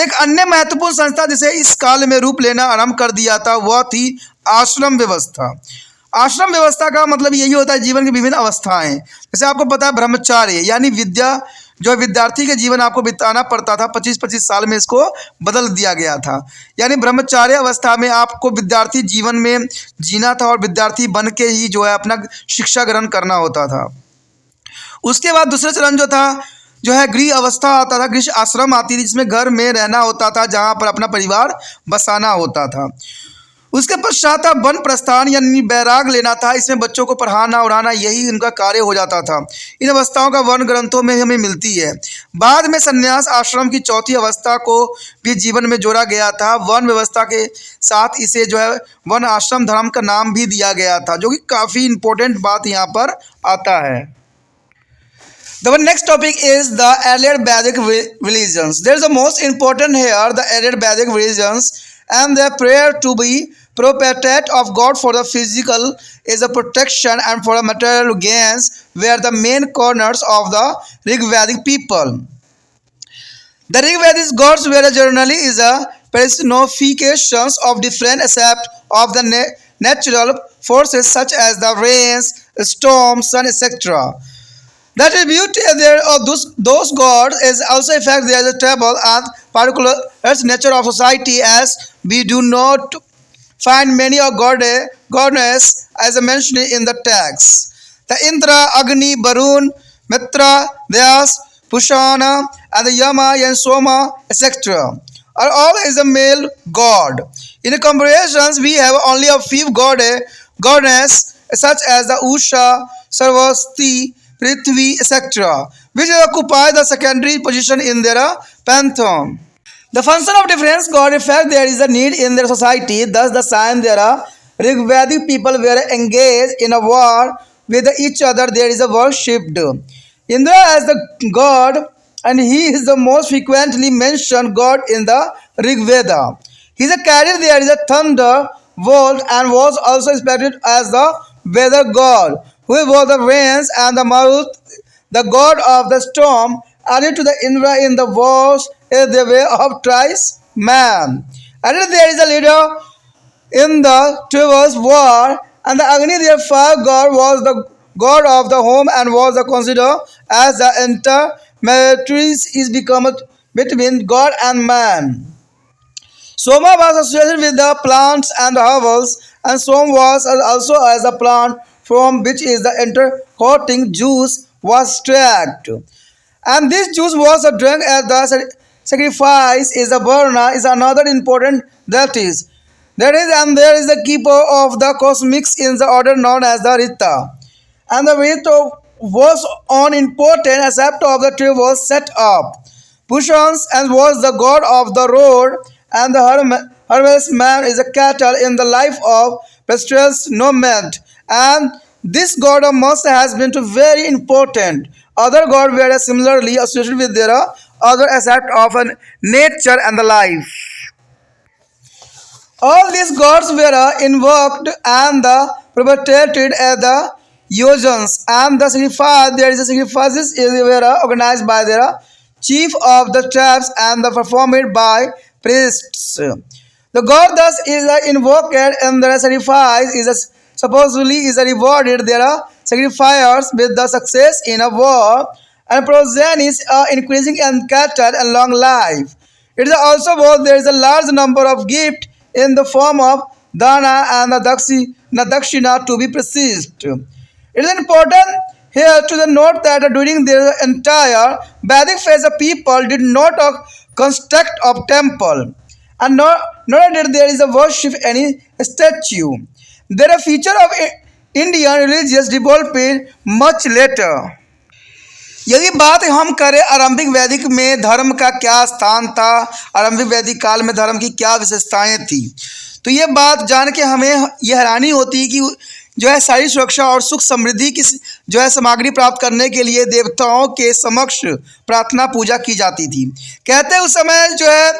Speaker 1: एक अन्य महत्वपूर्ण संस्था जिसे इस काल में रूप लेना आरंभ कर दिया था वह थी आश्रम व्यवस्था। आश्रम व्यवस्था का मतलब यही होता है जीवन की विभिन्न अवस्थाएं। जैसे आपको पता है ब्रह्मचार्य यानी विद्या जो विद्यार्थी के जीवन आपको बिताना पड़ता था 25-25 साल में इसको बदल दिया गया था। यानी ब्रह्मचार्य अवस्था में आपको विद्यार्थी जीवन में जीना था और विद्यार्थी बन के ही जो है अपना शिक्षा ग्रहण करना होता था। उसके बाद दूसरा चरण जो है गृह अवस्था आता था, गृह आश्रम आती थी जिसमें घर में रहना होता था जहाँ पर अपना परिवार बसाना होता था। उसके पश्चात वन प्रस्थान यानी बैराग लेना था। इसमें बच्चों को पढ़ाना उड़ाना यही इनका कार्य हो जाता था। इन अवस्थाओं का वर्ण ग्रंथों में हमें मिलती है। बाद में संन्यास आश्रम की चौथी अवस्था को भी जीवन में जोड़ा गया था। वन व्यवस्था के साथ इसे जो है वन आश्रम धर्म का नाम भी दिया गया था, जो कि काफ़ी इंपॉर्टेंट बात यहाँ पर आता है। The next topic is the earlier Vedic religions. There is the most important here, the earlier Vedic religions and their prayer to be propitiate of God for the physical is a protection and for the material gains were the main corners of the Rig Vedic people. The Rig Vedic gods were generally is a personifications of different aspects of the natural forces such as the rains, storms, sun, etc. The tribute of those gods is also affect their table and particular nature of society, as we do not find many of goddess as mentioned in the text. The Indra, Agni, Varun, Mitra, Vyas, Pushana, and the Yama and Soma, etc. are all is a male god. In comparisons, we have only a few goddess such as the Usha, Sarvasti, Prithvi, etc., which occupy the secondary position in their pantheon. The function of different god reflects there is a need in their society. Thus, the sign there are Rigvedic people were engaged in a war with each other. There is a worshipped Indra as the god, and he is the most frequently mentioned god in the Rig Veda. He is carried there is a thunder bolt and was also respected as the weather god, who was the rains, and the Marut, the god of the storm, added to the Indra in the wars is the way of thrice man. Added there is a leader in the Triverse war, and the Agni, their fire god, was the god of the home and was considered as the intermediary is become between god and man. Soma was associated with the plants and the herbals, and Som was also as a plant from which is the intercoating juice was extracted. And this juice was drunk at the sacrifice is a Varna is another important deity. That is, and there is the keeper of the cosmics in the order known as the Rita. And the Rita was on important aspect of the tree was set up. Pushans and was the god of the road, and the harvest man is a cattle in the life of pestilence nomad. And this god of must has been very important. Other gods were similarly associated with their other aspect of nature and the life. All these gods were invoked and propitiated at the yojans, and the sacrifice there is a sacrifices were organized by their chief of the tribes and performed by priests. The god thus is invoked and the sacrifice is supposedly is rewarded their sacrifiers with the success in a war, and progenis are increasing in cattle and long life. It is also both there is a large number of gifts in the form of dana and the dakshina to be received. It is important here to note that during their entire Vedic phase, the people did not construct a temple, and nor did there is a worship any statue. They are a feature of Indian religious development much later. यदि बात हम करें आरंभिक वैदिक में धर्म का क्या स्थान था, आरंभिक वैदिक काल में धर्म की क्या विशेषताएं थी, तो ये बात जान के हमें यह हैरानी होती है कि जो है सारी सुरक्षा और सुख समृद्धि की जो है सामग्री प्राप्त करने के लिए देवताओं के समक्ष प्रार्थना पूजा की जाती थी। कहते हैं उस समय जो है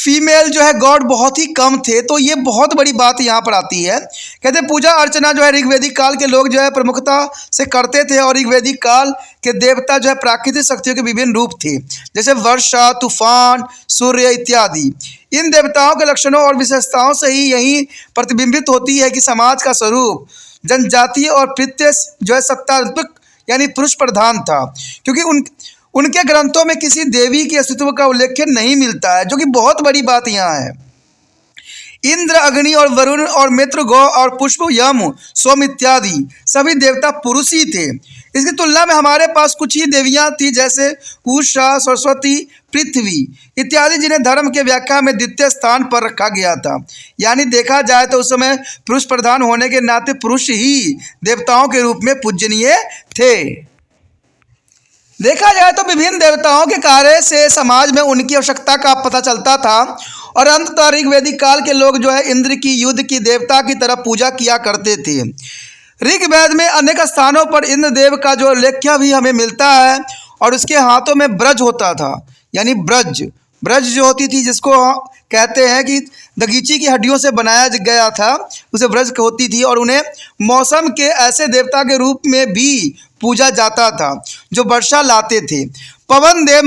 Speaker 1: फीमेल जो है गॉड बहुत ही कम थे, तो ये बहुत बड़ी बात यहाँ पर आती है। कहते हैं पूजा अर्चना जो है ऋग्वेदिक काल के लोग जो है प्रमुखता से करते थे, और ऋग्वेदिक काल के देवता जो है प्राकृतिक शक्तियों के विभिन्न रूप थे, जैसे वर्षा, तूफान, सूर्य इत्यादि। इन देवताओं के लक्षणों और विशेषताओं से ही यही प्रतिबिंबित होती है कि समाज का स्वरूप जनजातीय और प्रत्यय जो है सत्तात्मक यानी पुरुष प्रधान था, क्योंकि उनके ग्रंथों में किसी देवी के अस्तित्व का उल्लेख नहीं मिलता है, जो कि बहुत बड़ी बात यहाँ है। इंद्र, अग्नि और वरुण और मित्र, गौ और पुष्प, यम, सोम इत्यादि सभी देवता पुरुष ही थे। इसकी तुलना में हमारे पास कुछ ही देवियाँ थी, जैसे उषा, सरस्वती, पृथ्वी इत्यादि, जिन्हें धर्म के व्याख्या में द्वितीय स्थान पर रखा गया था। यानी देखा जाए तो उस समय पुरुष प्रधान होने के नाते पुरुष ही देवताओं के रूप में पूजनीय थे। देखा जाए तो विभिन्न देवताओं के कार्य से समाज में उनकी आवश्यकता का पता चलता था, और अंततः ऋग्वेदिक काल के लोग जो है इंद्र की युद्ध की देवता की तरह पूजा किया करते थे। ऋग्वेद में अनेक स्थानों पर इंद्र देव का जो उल्लेख भी हमें मिलता है, और उसके हाथों में ब्रज होता था, यानी ब्रज जो होती थी, जिसको कहते हैं कि दगीची की हड्डियों से बनाया गया था, उसे ब्रज होती थी, और उन्हें मौसम के ऐसे देवता के रूप में भी पूजा जाता था जो वर्षा लाते थे। पवन देव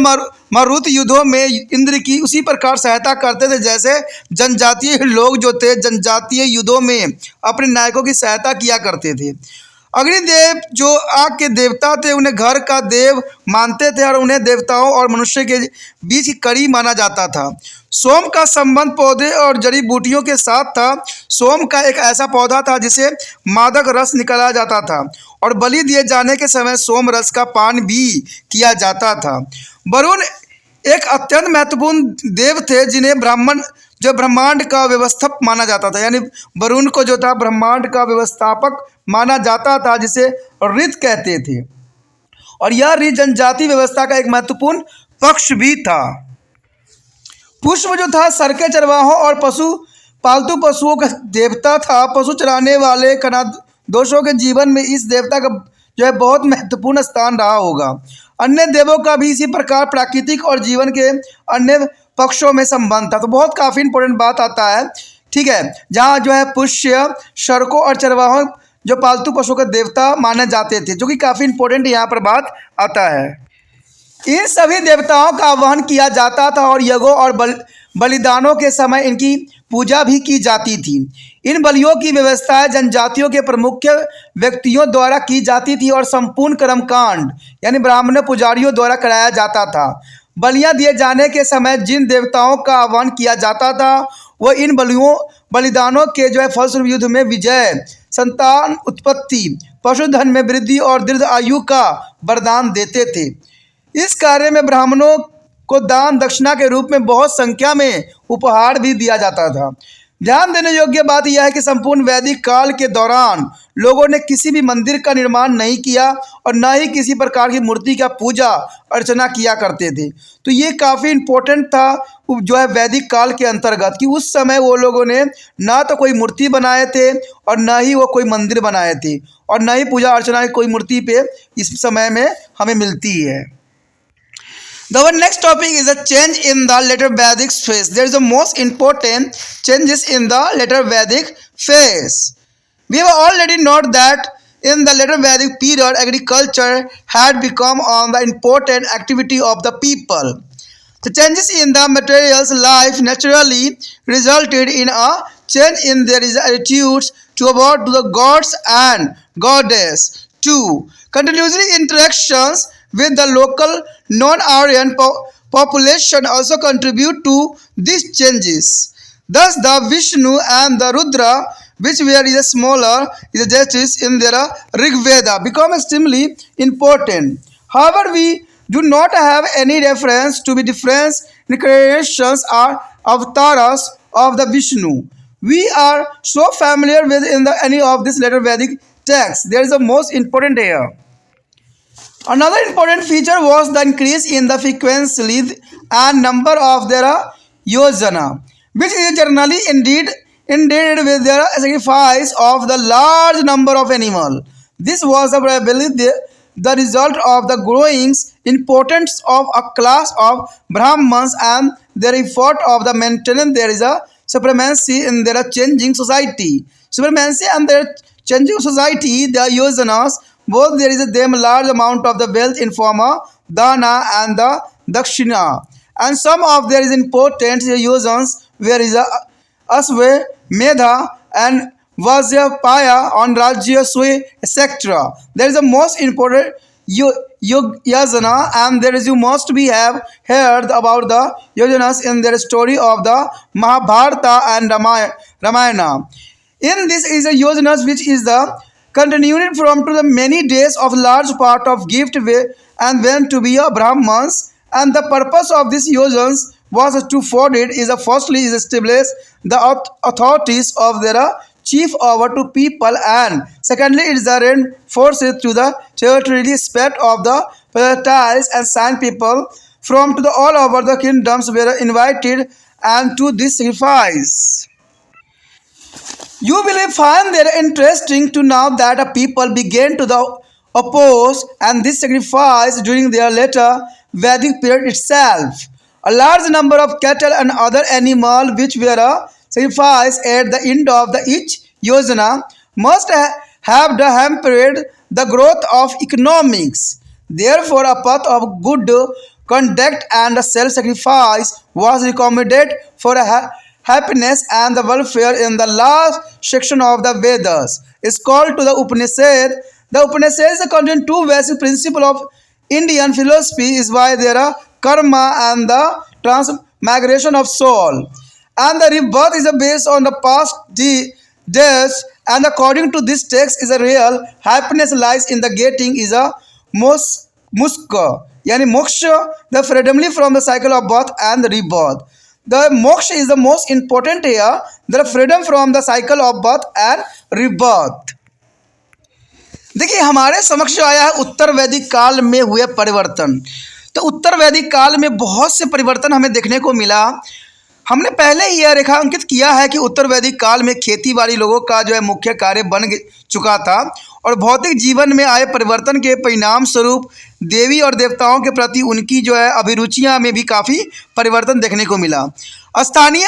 Speaker 1: मरुत युद्धों में इंद्र की उसी प्रकार सहायता करते थे, जैसे जनजातीय लोग जो थे जनजातीय युद्धों में अपने नायकों की सहायता किया करते थे। अग्निदेव जो आग के देवता थे, उन्हें घर का देव मानते थे, और उन्हें देवताओं और मनुष्य के बीच की कड़ी माना जाता था। सोम का संबंध पौधे और जड़ी बूटियों के साथ था। सोम का एक ऐसा पौधा था जिसे मादक रस निकाला जाता था, और बलि दिए जाने के समय सोम रस का पान भी किया जाता था। वरुण एक अत्यंत महत्वपूर्ण देव थे, जिन्हें ब्रह्मांड का व्यवस्थापक माना जाता था, यानी वरुण को जो था ब्रह्मांड का व्यवस्थापक माना जाता था, जिसे ऋत कहते थे, और यह ऋत जनजाति व्यवस्था का एक महत्वपूर्ण पक्ष भी था। पुष्प जो था सरके चरवाहों और पालतू पशुओं का देवता था। पशु चराने वाले दोषों के जीवन में इस देवता का जो है बहुत महत्वपूर्ण स्थान रहा होगा। अन्य देवों का भी इसी प्रकार प्राकृतिक और जीवन के अन्य पक्षों में संबंध था। तो बहुत काफ़ी इंपॉर्टेंट बात आता है, ठीक है, जहाँ जो है पुष्य, शर्कों और चरवाहों जो पालतू पशुओं का देवता माने जाते थे, जो कि काफ़ी इंपॉर्टेंट यहाँ पर बात आता है। इन सभी देवताओं का आह्वान किया जाता था, और यज्ञों और बलिदानों के समय इनकी पूजा भी की जाती थी। इन बलियों की व्यवस्थाएं जनजातियों के प्रमुख व्यक्तियों द्वारा की जाती थी, और संपूर्ण कर्मकांड यानी ब्राह्मण पुजारियों द्वारा कराया जाता था। बलियां दिए जाने के समय जिन देवताओं का आह्वान किया जाता था, वो इन बलिदानों के जो है फलस्वरूप युद्ध में विजय, संतान उत्पत्ति, पशुधन में वृद्धि और दीर्घ आयु का वरदान देते थे। इस कार्य में ब्राह्मणों को दान दक्षिणा के रूप में बहुत संख्या में उपहार भी दिया जाता था। ध्यान देने योग्य बात यह है कि संपूर्ण वैदिक काल के दौरान लोगों ने किसी भी मंदिर का निर्माण नहीं किया, और न ही किसी प्रकार की मूर्ति का पूजा अर्चना किया करते थे। तो ये काफ़ी इम्पोर्टेंट था जो है वैदिक काल के अंतर्गत, कि उस समय वो लोगों ने ना तो कोई मूर्ति बनाए थे, और न ही वो कोई मंदिर बनाए थे, और न ही पूजा अर्चना की कोई मूर्ति पे इस समय में हमें मिलती है। The next topic is a change in the later Vedic phase. There is the most important changes in the later Vedic phase. We have already noted that in the later Vedic period, agriculture had become an important activity of the people. The changes in the material's life naturally resulted in a change in their attitudes toward the gods and goddess. 2. Continuously interactions with the local non-Aryan population also contribute to these changes. Thus, the Vishnu and the Rudra, which were smaller deities in their Rig Veda, become extremely important. However, we do not have any reference to the different incarnations or avatars of the Vishnu. We are so familiar with any of these later Vedic texts. There is a most important here. Another important feature was the increase in the frequency and number of their yojana, which is generally indeed with their sacrifice of the large number of animals. This was probably the result of the growing importance of a class of Brahmins and their effort of the maintenance there is a supremacy in their changing society. Supremacy and their changing society, the yojanas, both there is a them large amount of the wealth in form of dana and the dakshina. And some of there is important yojanas where is a Asve, Medha and Vajrapaya on Rajya Sui, etc. There is the most important yojana, and there is you must be have heard about the yojanas in their story of the Mahabharata and Ramayana. In this is a yojanas which is the continued from to the many days of large part of gift way and went to be a Brahmans, and the purpose of this yojanas was to forward it is a firstly is establish the authorities of their chief over to people, and secondly it is the reinforce it to the territorial spread of the palatines and sign people from to the all over the kingdoms were invited and to this sacrifice. You will find it interesting to know that a people began to the oppose and this sacrifice during their later Vedic period itself. A large number of cattle and other animals which were sacrificed at the end of the each yojana must have hampered the growth of economics. Therefore, a path of good conduct and self-sacrifice was recommended for happiness and the welfare in the last section of the Vedas. It's called to the Upanishad. The Upanishads contain two basic principles of Indian philosophy is why there are karma and the transmigration of soul. And the rebirth is based on the past deaths, and according to this text is a real happiness lies in the getting is a muska, yani moksha, the freedomly from the cycle of birth and the rebirth. The moksha is the most important here, the freedom from the cycle of birth and rebirth. देखिए हमारे समक्ष जो आया है उत्तर वैदिक काल में हुए परिवर्तन। तो उत्तर वैदिक काल में बहुत से परिवर्तन हमें देखने को मिला। हमने पहले ही यह रेखांकित किया है कि उत्तर वैदिक काल में खेती बाड़ी लोगों का जो है मुख्य कार्य बन चुका था और भौतिक जीवन में आए परिवर्तन के परिणाम स्वरूप देवी और देवताओं के प्रति उनकी जो है अभिरुचियां में भी काफ़ी परिवर्तन देखने को मिला। स्थानीय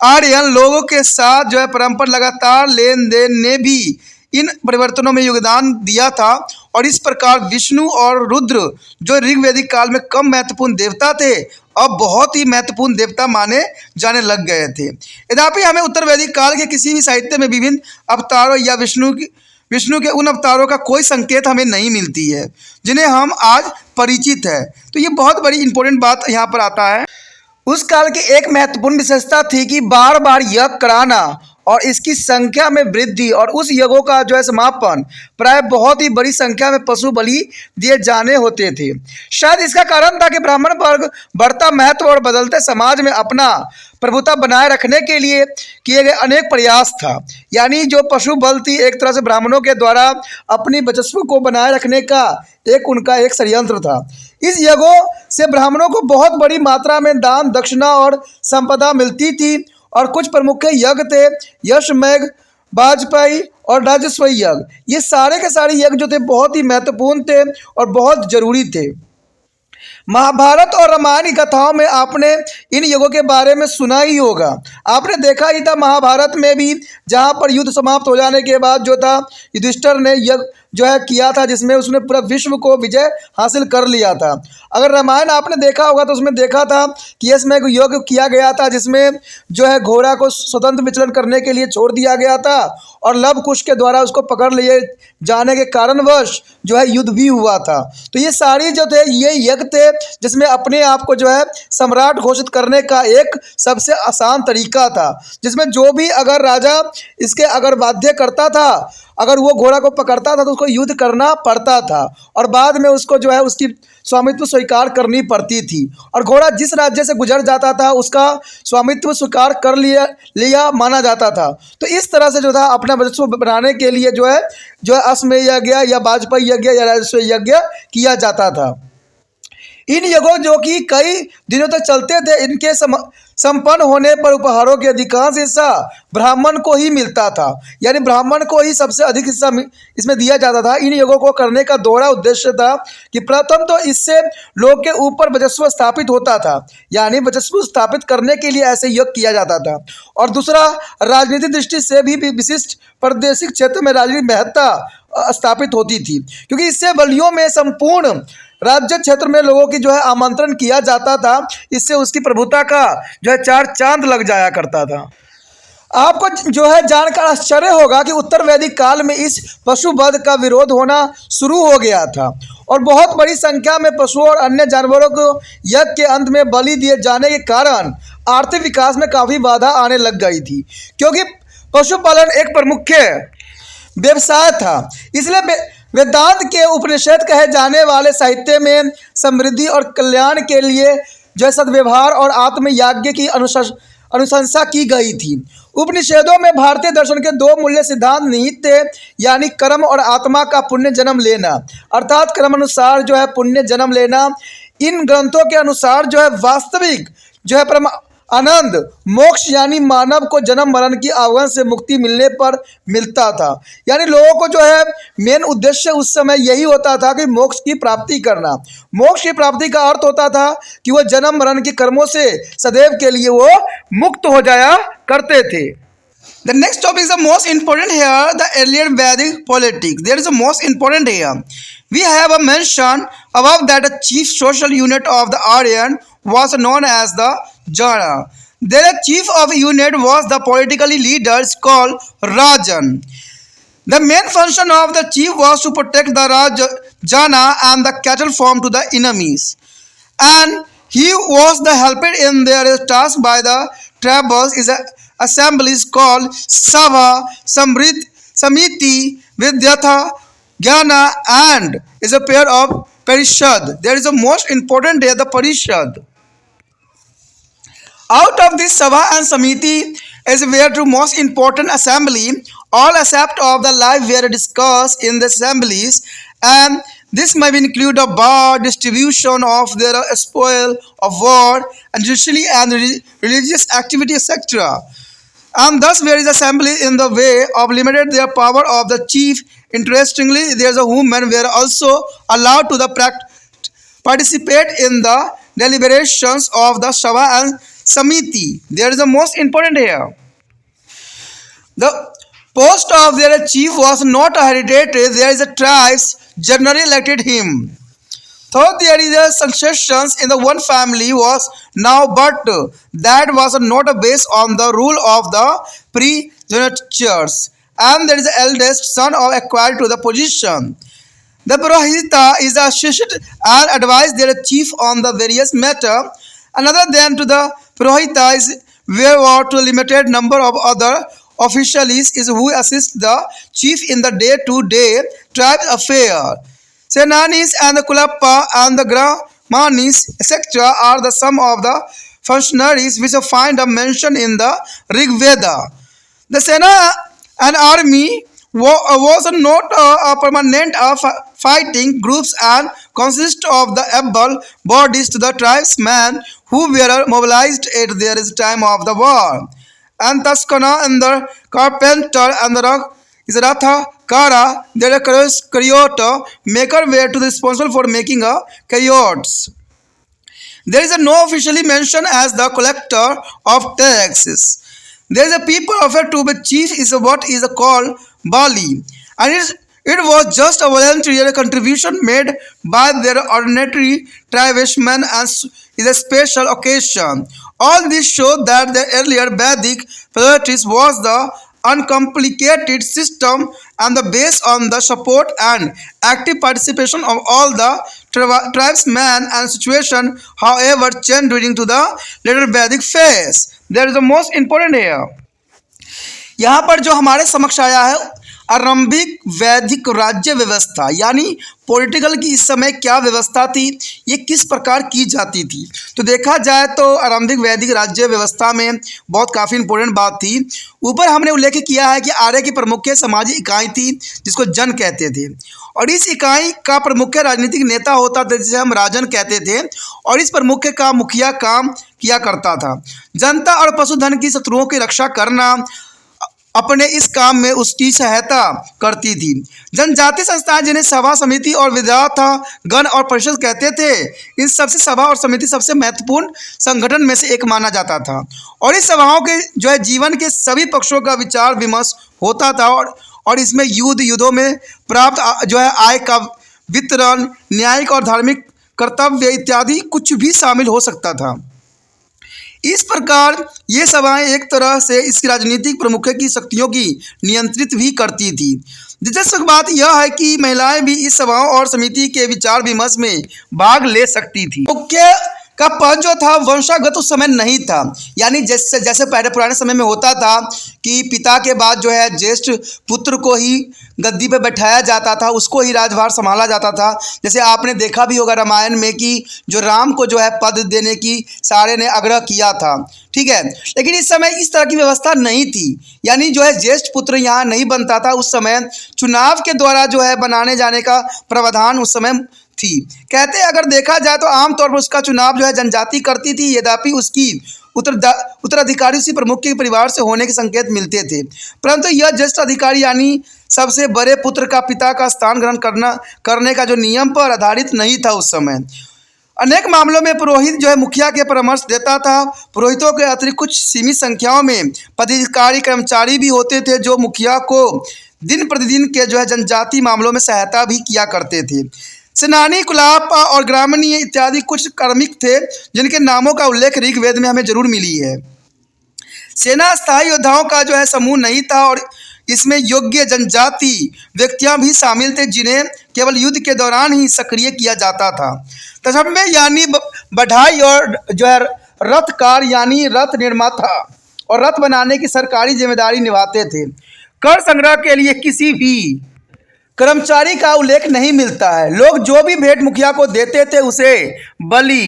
Speaker 1: आर्यन लोगों के साथ जो है परंपरा लगातार लेन देन ने भी इन परिवर्तनों में योगदान दिया था और इस प्रकार विष्णु और रुद्र जो ऋग्वैदिक काल में कम महत्वपूर्ण देवता थे अब बहुत ही महत्वपूर्ण देवता माने जाने लग गए थे। यद्यपि हमें उत्तर वैदिक काल के किसी भी साहित्य में विभिन्न अवतारों या विष्णु के उन अवतारों का कोई संकेत हमें नहीं मिलती है जिन्हें हम आज परिचित है। तो ये बहुत बड़ी इंपॉर्टेंट बात यहाँ पर आता है। उस काल की एक महत्वपूर्ण विशेषता थी कि बार बार यज्ञ कराना और इसकी संख्या में वृद्धि और उस यज्ञों का जो है समापन प्राय बहुत ही बड़ी संख्या में पशु बलि दिए जाने होते थे। शायद इसका कारण था कि ब्राह्मण वर्ग बढ़ता महत्व और बदलते समाज में अपना प्रभुता बनाए रखने के लिए किए गए अनेक प्रयास था। यानी जो पशु बल थी एक तरह से ब्राह्मणों के द्वारा अपनी वर्चस्व को बनाए रखने का उनका एक षड्यंत्र था। इस यज्ञों से ब्राह्मणों को बहुत बड़ी मात्रा में दान दक्षिणा और संपदा मिलती थी और कुछ प्रमुख यज्ञ थे यशमेघ, वाजपेयी और राजस्वई यज्ञ। ये सारे के सारे यज्ञ जो थे बहुत ही महत्वपूर्ण थे और बहुत जरूरी थे। महाभारत और रामायण की कथाओं में आपने इन यज्ञों के बारे में सुना ही होगा। आपने देखा ही था महाभारत में भी जहाँ पर युद्ध समाप्त हो जाने के बाद जो था युधिष्ठिर ने यज्ञ जो है किया था जिसमें उसने पूरा विश्व को विजय हासिल कर लिया था। अगर रामायण आपने देखा होगा तो उसमें देखा था कि इसमें एक यज्ञ किया गया था जिसमें जो है घोड़ा को स्वतंत्र विचलन करने के लिए छोड़ दिया गया था और लव कुश के द्वारा उसको पकड़ लिए जाने के कारणवश जो है युद्ध भी हुआ था। तो ये सारी जो थे ये यज्ञ थे जिसमें अपने आप को जो है सम्राट घोषित करने का एक सबसे आसान तरीका था, जिसमें जो भी अगर राजा इसके अगर बाध्य करता था, अगर वो घोड़ा को पकड़ता था तो उसको युद्ध करना पड़ता था और बाद में उसको जो है उसकी स्वामित्व स्वीकार करनी पड़ती थी और घोड़ा जिस राज्य से गुजर जाता था उसका स्वामित्व स्वीकार कर लिया माना जाता था। तो इस तरह से जो था अपना वर्चस्व बनाने के लिए जो है अश्वमेध यज्ञ या वाजपेयी यज्ञ या राजस्व यज्ञ किया जाता था। इन यज्ञों जो कि कई दिनों तक चलते थे इनके संपन्न होने पर उपहारों के अधिकांश हिस्सा ब्राह्मण को ही मिलता था, यानी ब्राह्मण को ही सबसे अधिक हिस्सा इसमें दिया जाता था। इन यज्ञों को करने का दोहरा उद्देश्य था कि प्रथम तो इससे लोग के ऊपर वर्चस्व स्थापित होता था, यानी वर्चस्व स्थापित करने के लिए ऐसे यज्ञ किया जाता था, और दूसरा राजनीतिक दृष्टि से भी विशिष्ट प्रादेशिक क्षेत्र में राजनीतिक महत्ता स्थापित होती थी, क्योंकि इससे बलियों में संपूर्ण राज्य क्षेत्र में लोगों की आमंत्रण किया जाता था। इससे उसकी प्रभुता का चार चांद लग जाया करता था। आपको जानकर आश्चर्य होगा कि उत्तर वैदिक काल में इस पशुवध का विरोध होना शुरू हो गया था और बहुत बड़ी संख्या में पशुओं और अन्य जानवरों को यज्ञ के अंत में बलि दिए जाने के कारण आर्थिक विकास में काफ़ी बाधा आने लग गई थी, क्योंकि पशुपालन एक प्रमुख व्यवसाय था। इसलिए वेदांत के उपनिषद कहे जाने वाले साहित्य में समृद्धि और कल्याण के लिए सद्व्यवहार और आत्मयाज्ञ की अनुशंसा की गई थी। उपनिषदों में भारतीय दर्शन के दो मूल्य सिद्धांत निहित थे, यानी कर्म और आत्मा का पुण्य जन्म लेना, अर्थात कर्म अनुसार पुण्य जन्म लेना। इन ग्रंथों के अनुसार वास्तविक परम आनंद मोक्ष यानी मानव को जन्म मरण की आवरण से मुक्ति मिलने पर मिलता था। यानी लोगों को मेन उद्देश्य उस समय यही होता था कि मोक्ष की प्राप्ति करना। मोक्ष की प्राप्ति का अर्थ होता था कि वह जन्म मरण के कर्मों से सदैव के लिए वो मुक्त हो जाया करते थे। The next topic is the most important here, the earlier Vedic politics. There is the most important here. We have a mention above that the chief social unit of the Aryan was known as the Jana. Their chief of unit was the politically leaders called Rajan. The main function of the chief was to protect the Jana and the cattle farm to the enemies. And he was the helper in their task by the tribals is assemblies called Sabha, Samiti, Vidyatha, Jnana, and is a pair of Parishad. There is a most important day, the Parishad. Out of this Sabha and Samiti is where the most important assembly. All aspects of the life were discussed in the assemblies, and this may include a bar, distribution of their spoil of war, and judiciary and religious activity, etc. And thus there is assembly in the way of limited their power of the chief. Interestingly, there is a women were also allowed to participate in the deliberations of the Sabha and Samiti. There is the most important here. The post of their chief was not hereditary. There is a tribes generally elected him. Though there is a succession in the one family was now, but that was not based on the rule of the pre-genitures, and there is the eldest son of acquired to the position. The Purohita is assisted and advised their chief on the various matter. Another than to the Purohita is where to a limited number of other officials is who assist the chief in the day-to-day tribe affair. Senanis and the Kulappa and the Gramanis, etc. are the some of the functionaries which find a mention in the Rig Veda. The Sena and army was not a permanent fighting groups and consist of the able bodies to the tribesmen who were mobilized at their time of the war. And Taskana and the carpenter and the Ratha Kara, their chariot maker were to the responsible for making a chariots. There is no officially mentioned as the collector of taxes. There is a people offered to be chief is what is called Bali, and it was just a voluntary contribution made by their ordinary tribesmen and is a special occasion. All this show that the earlier Vedic politics was the uncomplicated system and the based on the support and active participation of all the tribesmen and situation, however, changed during to the later Vedic phase. There is the most important here. यहाँ पर जो हमारे समक्ष आया है आरंभिक वैदिक राज्य व्यवस्था यानी पॉलिटिकल की इस समय क्या व्यवस्था थी, ये किस प्रकार की जाती थी। तो देखा जाए तो आरंभिक वैदिक राज्य व्यवस्था में बहुत काफ़ी इंपॉर्टेंट बात थी। ऊपर हमने उल्लेख किया है कि आर्य की प्रमुख सामाजिक इकाई थी जिसको जन कहते थे, और इस इकाई का प्रमुख राजनीतिक नेता होता था जिसे हम राजन कहते थे, और इस प्रमुख का मुखिया काम किया करता था जनता और पशुधन की शत्रुओं की रक्षा करना। अपने इस काम में उसकी सहायता करती थी। जनजाति संस्थाएं जिन्हें सभा समिति और विधाता गण और परिषद कहते थे, इन सबसे सभा और समिति सबसे महत्वपूर्ण संगठन में से एक माना जाता था, और इस सभाओं के जीवन के सभी पक्षों का विचार विमर्श होता था, और इसमें युद्धों में प्राप्त आय का वितरण, न्यायिक और धार्मिक कर्तव्य इत्यादि कुछ भी शामिल हो सकता था। इस प्रकार ये सभाएं एक तरह से इस राजनीतिक प्रमुख की शक्तियों की नियंत्रित भी करती थी। दिलचस्प बात यह है कि महिलाएं भी इस सभाओं और समिति के विचार विमर्श में भाग ले सकती थी। मुख्य का पद जो था वंशागत उस समय नहीं था, यानी जैसे पहले पुराने समय में होता था कि पिता के बाद ज्येष्ठ पुत्र को ही गद्दी पे बैठाया जाता था, उसको ही राजभार संभाला जाता था। जैसे आपने देखा भी होगा रामायण में कि जो राम को पद देने की सारे ने आग्रह किया था, ठीक है। लेकिन इस समय इस तरह की व्यवस्था नहीं थी, यानी ज्येष्ठ पुत्र यहाँ नहीं बनता था। उस समय चुनाव के द्वारा बनाने जाने का प्रावधान उस समय थी। कहते अगर देखा जाए तो आमतौर पर उसका चुनाव जनजाति करती थी, यद्यपि उसकी उत्तराधिकारी उसी प्रमुख के परिवार से होने के संकेत मिलते थे, परंतु यह ज्येष्ठ अधिकारी यानी सबसे बड़े पुत्र का पिता का स्थान ग्रहण करने का जो नियम पर आधारित नहीं था। उस समय अनेक मामलों में पुरोहित मुखिया के परामर्श देता था। पुरोहितों के अतिरिक्त कुछ सीमित संख्याओं में पदाधिकारी कर्मचारी भी होते थे जो मुखिया को दिन प्रतिदिन के जनजाति मामलों में सहायता भी किया करते थे। सेनानी, कुलाप और ग्रामीण इत्यादि कुछ कार्मिक थे जिनके नामों का उल्लेख ऋग्वेद में हमें जरूर मिली है। सेना स्थायी योद्धाओं का समूह नहीं था, और इसमें योग्य जनजाति व्यक्तियां भी शामिल थे जिन्हें केवल युद्ध के दौरान ही सक्रिय किया जाता था। तब में यानी बढ़ाई और रथकार यानी रथ निर्माता और रथ बनाने की सरकारी जिम्मेदारी निभाते थे। कर संग्रह के लिए किसी भी कर्मचारी का उल्लेख नहीं मिलता है। लोग जो भी भेंट मुखिया को देते थे उसे बलि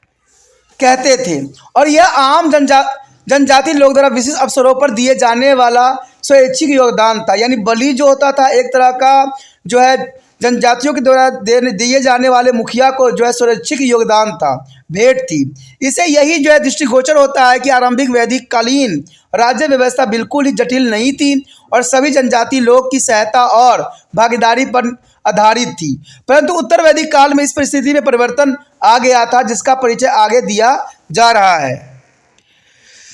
Speaker 1: कहते थे, और यह आम जनजाति लोग द्वारा विशेष अवसरों पर दिए जाने वाला स्वैच्छिक योगदान था। यानी बलि जो होता था एक तरह का जनजातियों के द्वारा दिए जाने वाले मुखिया को स्वैच्छिक योगदान था, भेंट थी। इसे यही दृष्टिगोचर होता है कि आरंभिक वैदिक कालीन राज्य व्यवस्था बिल्कुल ही जटिल नहीं थी और सभी जनजाति लोग की सहायता और भागीदारी पर आधारित थी, परंतु उत्तर वैदिक काल में इस परिस्थिति में परिवर्तन आ गया था जिसका परिचय आगे दिया जा रहा है।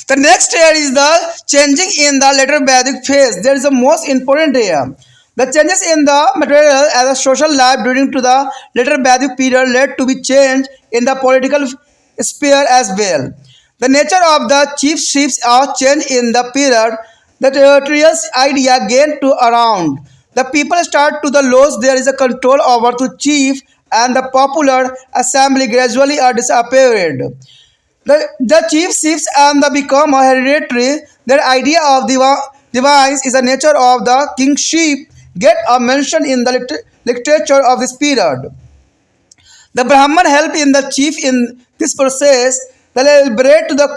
Speaker 1: The next here is the changing in the later Vedic phase. There is the most important here. The changes in the material as a social life during to the later Vedic period led to be change in the political sphere as well. The nature of the chiefships are changed in the period. The territorial idea gained to around. The people start to the laws. There is a control over to chief and the popular assembly gradually are disappeared. The chiefships and the become a hereditary. Their idea of divines is the nature of the kingship get a mention in the literature of this period. The Brahman help in the chief in this process. The elaborate to the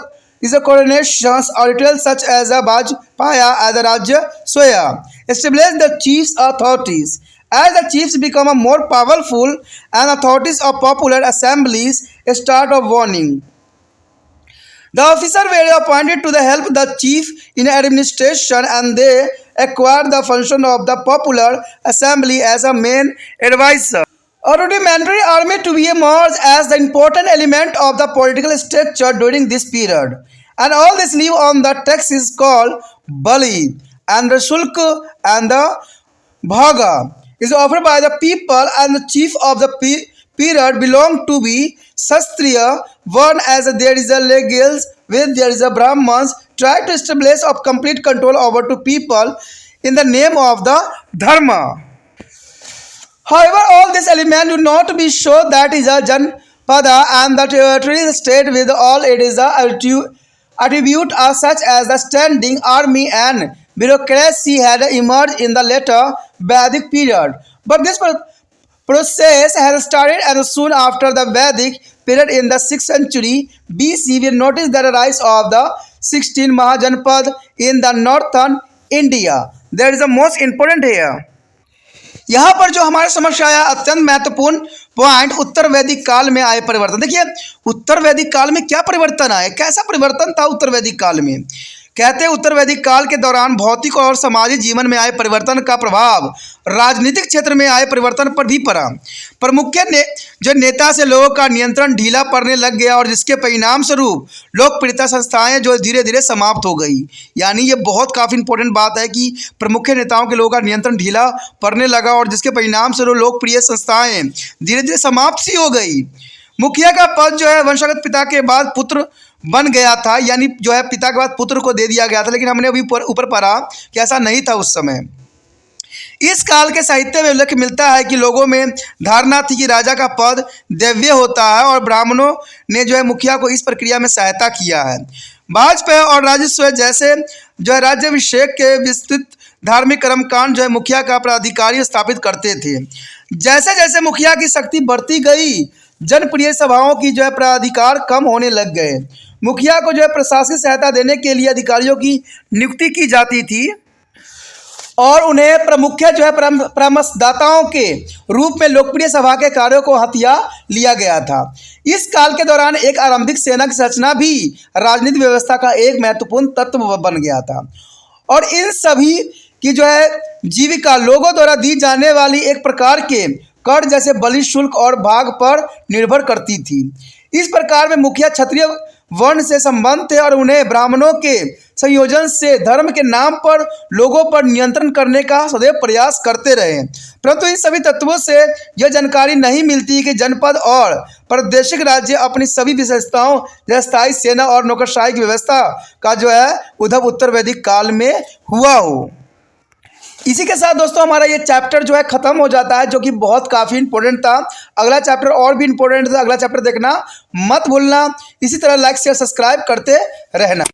Speaker 1: is the coronations or details such as a Bajpaya as a Rajya Soya. Establish the chief's authorities. As the chiefs become a more powerful and authorities of popular assemblies start of warning. The officers were appointed to help the chief in administration and they acquired the function of the popular assembly as a main advisor. A rudimentary army to be emerged as the important element of the political structure during this period. And all this live on the text is called Bali, and the Shulk and the Bhaga is offered by the people, and the chief of the period belong to be Sastriya, one as there is a legals with there is a Brahmans, try to establish of complete control over to people in the name of the Dharma. However, all this element do not be sure that is a Janpada and the territory state with all it is a attribute are such as the standing army and bureaucracy had emerged in the later Vedic period. But this process has started as soon after the Vedic period in the 6th century BC. We notice the rise of the 16 Mahajanpad in the northern India. That is the most important here. यहाँ पर जो हमारे समक्ष आया अत्यंत महत्वपूर्ण point, उत्तर वैदिक काल में आए परिवर्तन। देखिए उत्तर वैदिक काल में क्या परिवर्तन आए, कैसा परिवर्तन था उत्तर वैदिक काल में। कहते हैं उत्तर वैदिक काल के दौरान भौतिक और सामाजिक जीवन में आए परिवर्तन का प्रभाव राजनीतिक क्षेत्र में आए परिवर्तन पर भी पड़ा। प्रमुख जो नेता से लोगों का नियंत्रण ढीला पड़ने लग गया और जिसके परिणाम स्वरूप लोकप्रियता संस्थाएं जो धीरे धीरे समाप्त हो गई। यानी ये बहुत काफ़ी इंपॉर्टेंट बात है कि प्रमुख नेताओं के लोगों का नियंत्रण ढीला पड़ने लगा और जिसके परिणाम स्वरूप लोकप्रिय संस्थाएं धीरे धीरे समाप्त सी हो गई। मुखिया का पद जो है वंशागत पिता के बाद पुत्र बन गया था, यानी जो है पिता के बाद पुत्र को दे दिया गया था, लेकिन हमने अभी ऊपर पढ़ा कि ऐसा नहीं था उस समय। इस काल के साहित्य में उल्लेख मिलता है कि लोगों में धारणा थी कि राजा का पद दैवीय होता है और ब्राह्मणों ने जो है मुखिया को इस प्रक्रिया में सहायता किया है। भाजपा और राजस्व जैसे जो है राज्याभिषेक के विस्तृत धार्मिक कर्मकांड जो है मुखिया का प्राधिकारी स्थापित करते थे। जैसे जैसे मुखिया की शक्ति बढ़ती गई, जनप्रिय सभाओं की जो है प्राधिकार कम होने लग गए। मुखिया को जो है प्रशासनिक सहायता देने के लिए अधिकारियों की नियुक्ति की जाती थी और उन्हें प्रमुख जो है परामर्शदाताओं के रूप में लोकप्रिय सभा के कार्यों को हथिया लिया गया था। इस काल के दौरान एक आरंभिक सेना की संरचना भी राजनीतिक व्यवस्था का एक महत्वपूर्ण तत्व बन गया था और इन सभी की जो है जीविका लोगों द्वारा दी जाने वाली एक प्रकार के कर जैसे बलि शुल्क और भाग पर निर्भर करती थी। इस प्रकार में मुखिया क्षत्रिय वर्ण से संबंध थे और उन्हें ब्राह्मणों के संयोजन से धर्म के नाम पर लोगों पर नियंत्रण करने का सदैव प्रयास करते रहे। परंतु इन सभी तत्वों से यह जानकारी नहीं मिलती कि जनपद और प्रादेशिक राज्य अपनी सभी विशेषताओं जैसे स्थायी सेना और नौकरशाही की व्यवस्था का जो है उद्भव उत्तर वैदिक काल में हुआ हो। इसी के साथ दोस्तों हमारा ये चैप्टर जो है ख़त्म हो जाता है, जो कि बहुत काफ़ी इंपॉर्टेंट था। अगला चैप्टर और भी इंपॉर्टेंट था, अगला चैप्टर देखना मत भूलना। इसी तरह लाइक शेयर सब्सक्राइब करते रहना।